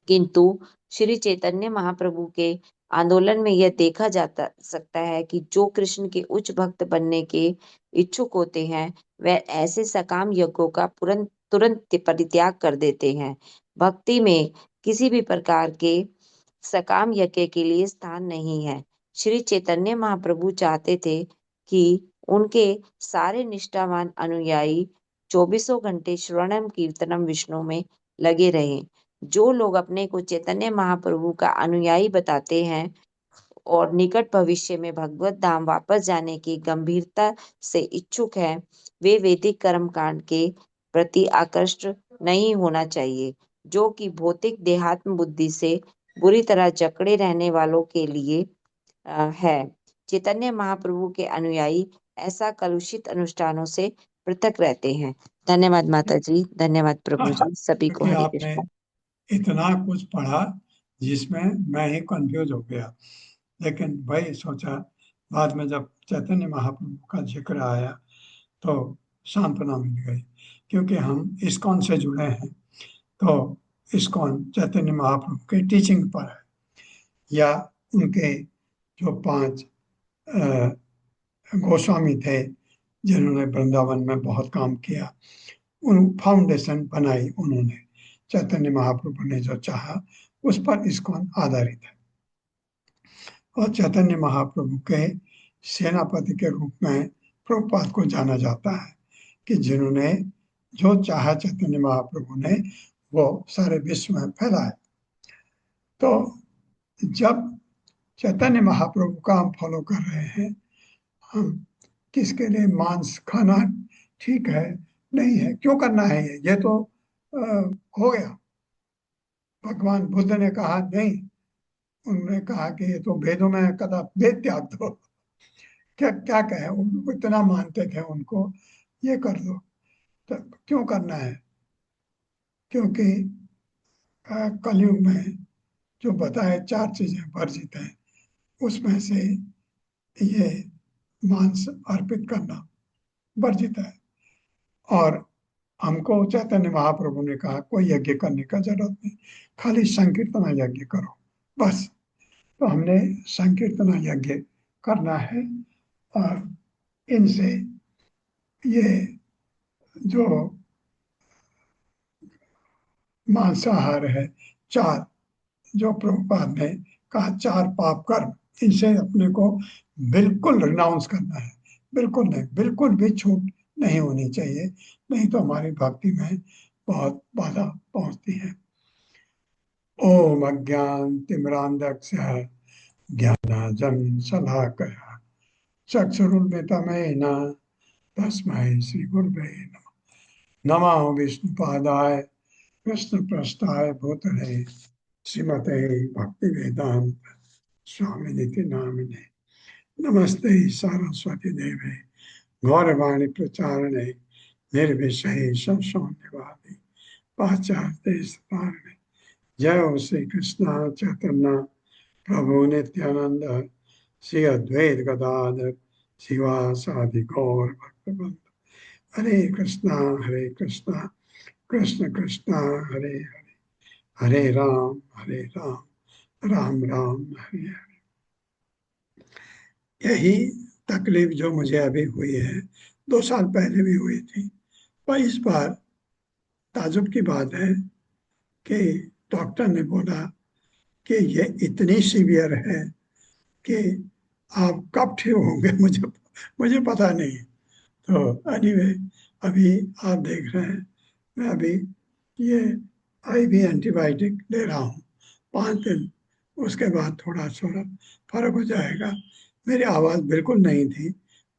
I: किंतु श्री चैतन्य महाप्रभु के आंदोलन में यह देखा जा सकता है कि जो कृष्ण के उच्च भक्त बनने के इच्छुक होते हैं वह ऐसे सकाम यज्ञों का तुरंत परित्याग कर देते हैं। भक्ति में किसी भी प्रकार के सकाम यज्ञ के लिए स्थान नहीं है। श्री चैतन्य महाप्रभु चाहते थे कि उनके सारे निष्ठावान अनुयायी 24 घंटे श्रवणम कीर्तनम विष्णु में लगे रहें। जो लोग अपने को चैतन्य महाप्रभु का अनुयायी बताते हैं और निकट भविष्य में भगवत धाम वापस जाने की गंभीरता से इच्छुक हैं, वे वैदिक कर्म कांड के प्रति आकृष्ट नहीं होना चाहिए, जो कि भौतिक देहात्म बुद्धि से बुरी तरह जकड़े रहने वालों के लिए है। चैतन्य महाप्रभु के अनुयायी ऐसा कलुषित अनुष्ठानों से पृथक रहते हैं। धन्यवाद माता जी, धन्यवाद प्रभु जी, सभी को
A: क्योंकि
I: हरे
A: आपने
I: कृष्ण।
A: इतना कुछ पढ़ा जिसमें मैं ही कंफ्यूज हो गया, लेकिन वही सोचा बाद में जब चैतन्य महाप्रभु का जिक्र आया तो सांत्वना मिल गई, क्योंकि हम इस्कॉन से जुड़े हैं तो इस्कॉन चैतन्य महाप्रभु के टीचिंग पर है, या उनके जो 5 गोस्वामी थे जिन्होंने वृंदावन में बहुत काम किया, उन फाउंडेशन बनाई उन्होंने। चैतन्य महाप्रभु ने जो चाहा उस पर इस्कॉन आधारित है, और चैतन्य महाप्रभु के सेनापति के रूप में प्रभुपाद को जाना जाता है कि जिन्होंने जो चाहा चैतन्य महाप्रभु ने वो सारे विश्व में फैलाया। तो जब चैतन्य महाप्रभु का हम फॉलो कर रहे हैं, हम किसके लिए मांस खाना ठीक है नहीं है, क्यों करना है ये तो हो गया। भगवान बुद्ध ने कहा नहीं, उन्होंने कहा कि ये तो वेदों में कदा वेद त्याग दो। क्या क्या कहे, उनको इतना मानते थे उनको, ये कर दो। तो क्यों करना है? क्योंकि कलयुग में जो बताए 4 चीजें वर्जित हैं, उसमें से ये मांस अर्पित करना वर्जित है। और हमको चैतन्य महाप्रभु ने कहा कोई यज्ञ करने का जरूरत नहीं, खाली संकीर्तना यज्ञ करो बस। तो हमने संकीर्तना यज्ञ करना है, और इनसे ये जो मांसाहार है 4, जो प्रभुपाद ने कहा 4 पाप कर्म, इनसे अपने को बिल्कुल रिनाउंस करना है, बिल्कुल नहीं, बिल्कुल भी छूट नहीं होनी चाहिए, नहीं तो हमारी भक्ति में बहुत बाधा पहुंचती है। ओम अज्ञानतिमिरान्धस्य ज्ञानांजन शलाकया चक्षुरुन्मिलितं तस्मै श्री गुरुवे नमः। नमो विष्णुपादाय कृष्णप्रस्थाय भूतले श्रीमते भक्तिवेदांत स्वामिनिति नामिने। नमस्ते सरस्वती देवे गौरवाणी प्रचारणे निर्विशेष शून्यवादी पाश्चात्य तारणे। जय हो श्री कृष्ण चैतन्य प्रभु नित्यानंद श्री अद्वैत गदाधर शिवासादि गौर भक्तवृंद। हरे कृष्णा कृष्ण कृष्ण हरे हरे, हरे राम राम राम हरे हरे। यही तकलीफ जो मुझे अभी हुई है 2 साल पहले भी हुई थी, पर इस बार ताजुब की बात है कि डॉक्टर ने बोला कि ये इतनी सीवियर है कि आप कब ठीक होंगे मुझे पता नहीं। तो एनीवे अभी आप देख रहे हैं मैं अभी ये IV एंटीबायोटिक ले रहा हूँ 5 दिन, उसके बाद थोड़ा फर्क हो जाएगा। मेरी आवाज़ बिल्कुल नहीं थी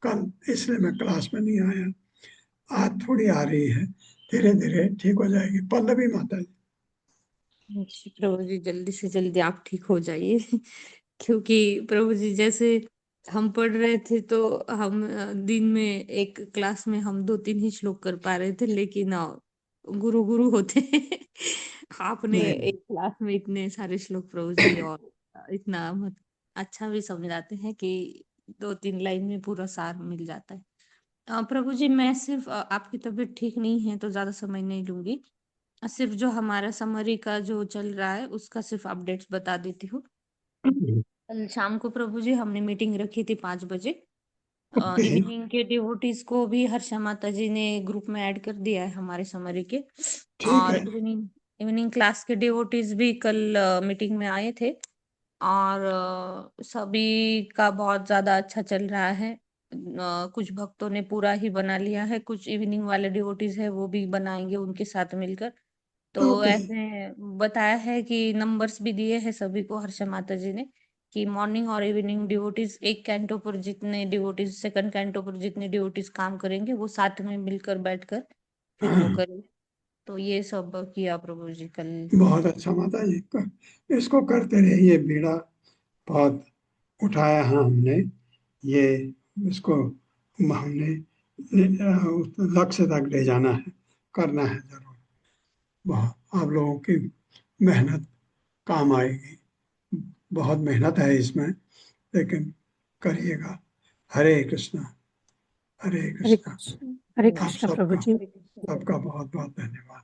A: कल, इसलिए मैं क्लास में नहीं आया। आज थोड़ी आ रही है, धीरे धीरे ठीक हो जाएगी। पल्लवी माता जी।
D: जी, प्रभु जी जल्दी से जल्दी आप ठीक हो जाइए क्योंकि प्रभु जी जैसे हम पढ़ रहे थे तो हम दिन में एक क्लास में हम 2-3 ही श्लोक कर पा रहे थे, लेकिन गुरु गुरु होते हैं आपने
A: नहीं
D: एक क्लास में इतने सारे श्लोक प्रभु जी और इतना अच्छा भी समझाते हैं कि 2-3 लाइन में पूरा सार मिल जाता है। प्रभु जी मैं सिर्फ आपकी तबीयत ठीक नहीं है तो ज्यादा समय नहीं लूंगी। सिर्फ जो हमारा समरी का जो चल रहा है उसका सिर्फ अपडेट्स बता देती हूँ। कल शाम को प्रभु जी हमने मीटिंग रखी थी 5 बजे।
A: ओके,
D: इवनिंग के डिवोटीज को भी हर्षा माता जी ने ग्रुप में ऐड कर दिया है हमारे समरी के।
A: ठीक
D: और
A: है।
D: इवनिंग इवनिंग क्लास के डिवोटीज भी कल मीटिंग में आए थे और सभी का बहुत ज्यादा अच्छा चल रहा है। कुछ भक्तों ने पूरा ही बना लिया है, कुछ इवनिंग वाले डिवोटीज है वो भी बनाएंगे उनके साथ मिलकर। तो
A: ओके,
D: ऐसे बताया है कि नंबर्स भी दिए हैं सभी को हर्षा माता जी ने कि मॉर्निंग और इवनिंग डिवोटीज एक कैंटो पर जितने डिवोटीज सेकंड कैंटो पर जितने डिवोटीज काम करेंगे वो साथ में मिलकर बैठकर फिर वो
A: हाँ,
D: करेंगे। तो ये सब किया प्रभु जी कल।
A: बहुत अच्छा माता जी, इसको करते रहे। ये बीड़ा बहुत उठाया है हमने, ये इसको हमने उस लक्ष्य तक ले जाना है, करना है जरूर। बहुत आप लोगों की मेहनत काम आएगी। बहुत मेहनत है इसमें, लेकिन करिएगा। हरे कृष्णा, हरे
B: हरे
A: कृष्णा।
B: कृष्ण, हरे
A: आप
B: कृष्ण प्रभु
A: सबका
B: जी।
A: सबका बहुत बहुत धन्यवाद।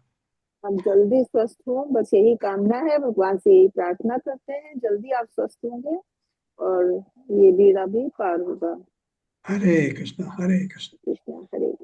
C: आप जल्दी स्वस्थ हो, बस यही कामना है, भगवान से यही प्रार्थना करते हैं, जल्दी आप स्वस्थ होंगे और ये बीड़ा भी पार होगा।
A: हरे कृष्णा, हरे कृष्णा।
C: कृष्णा हरे।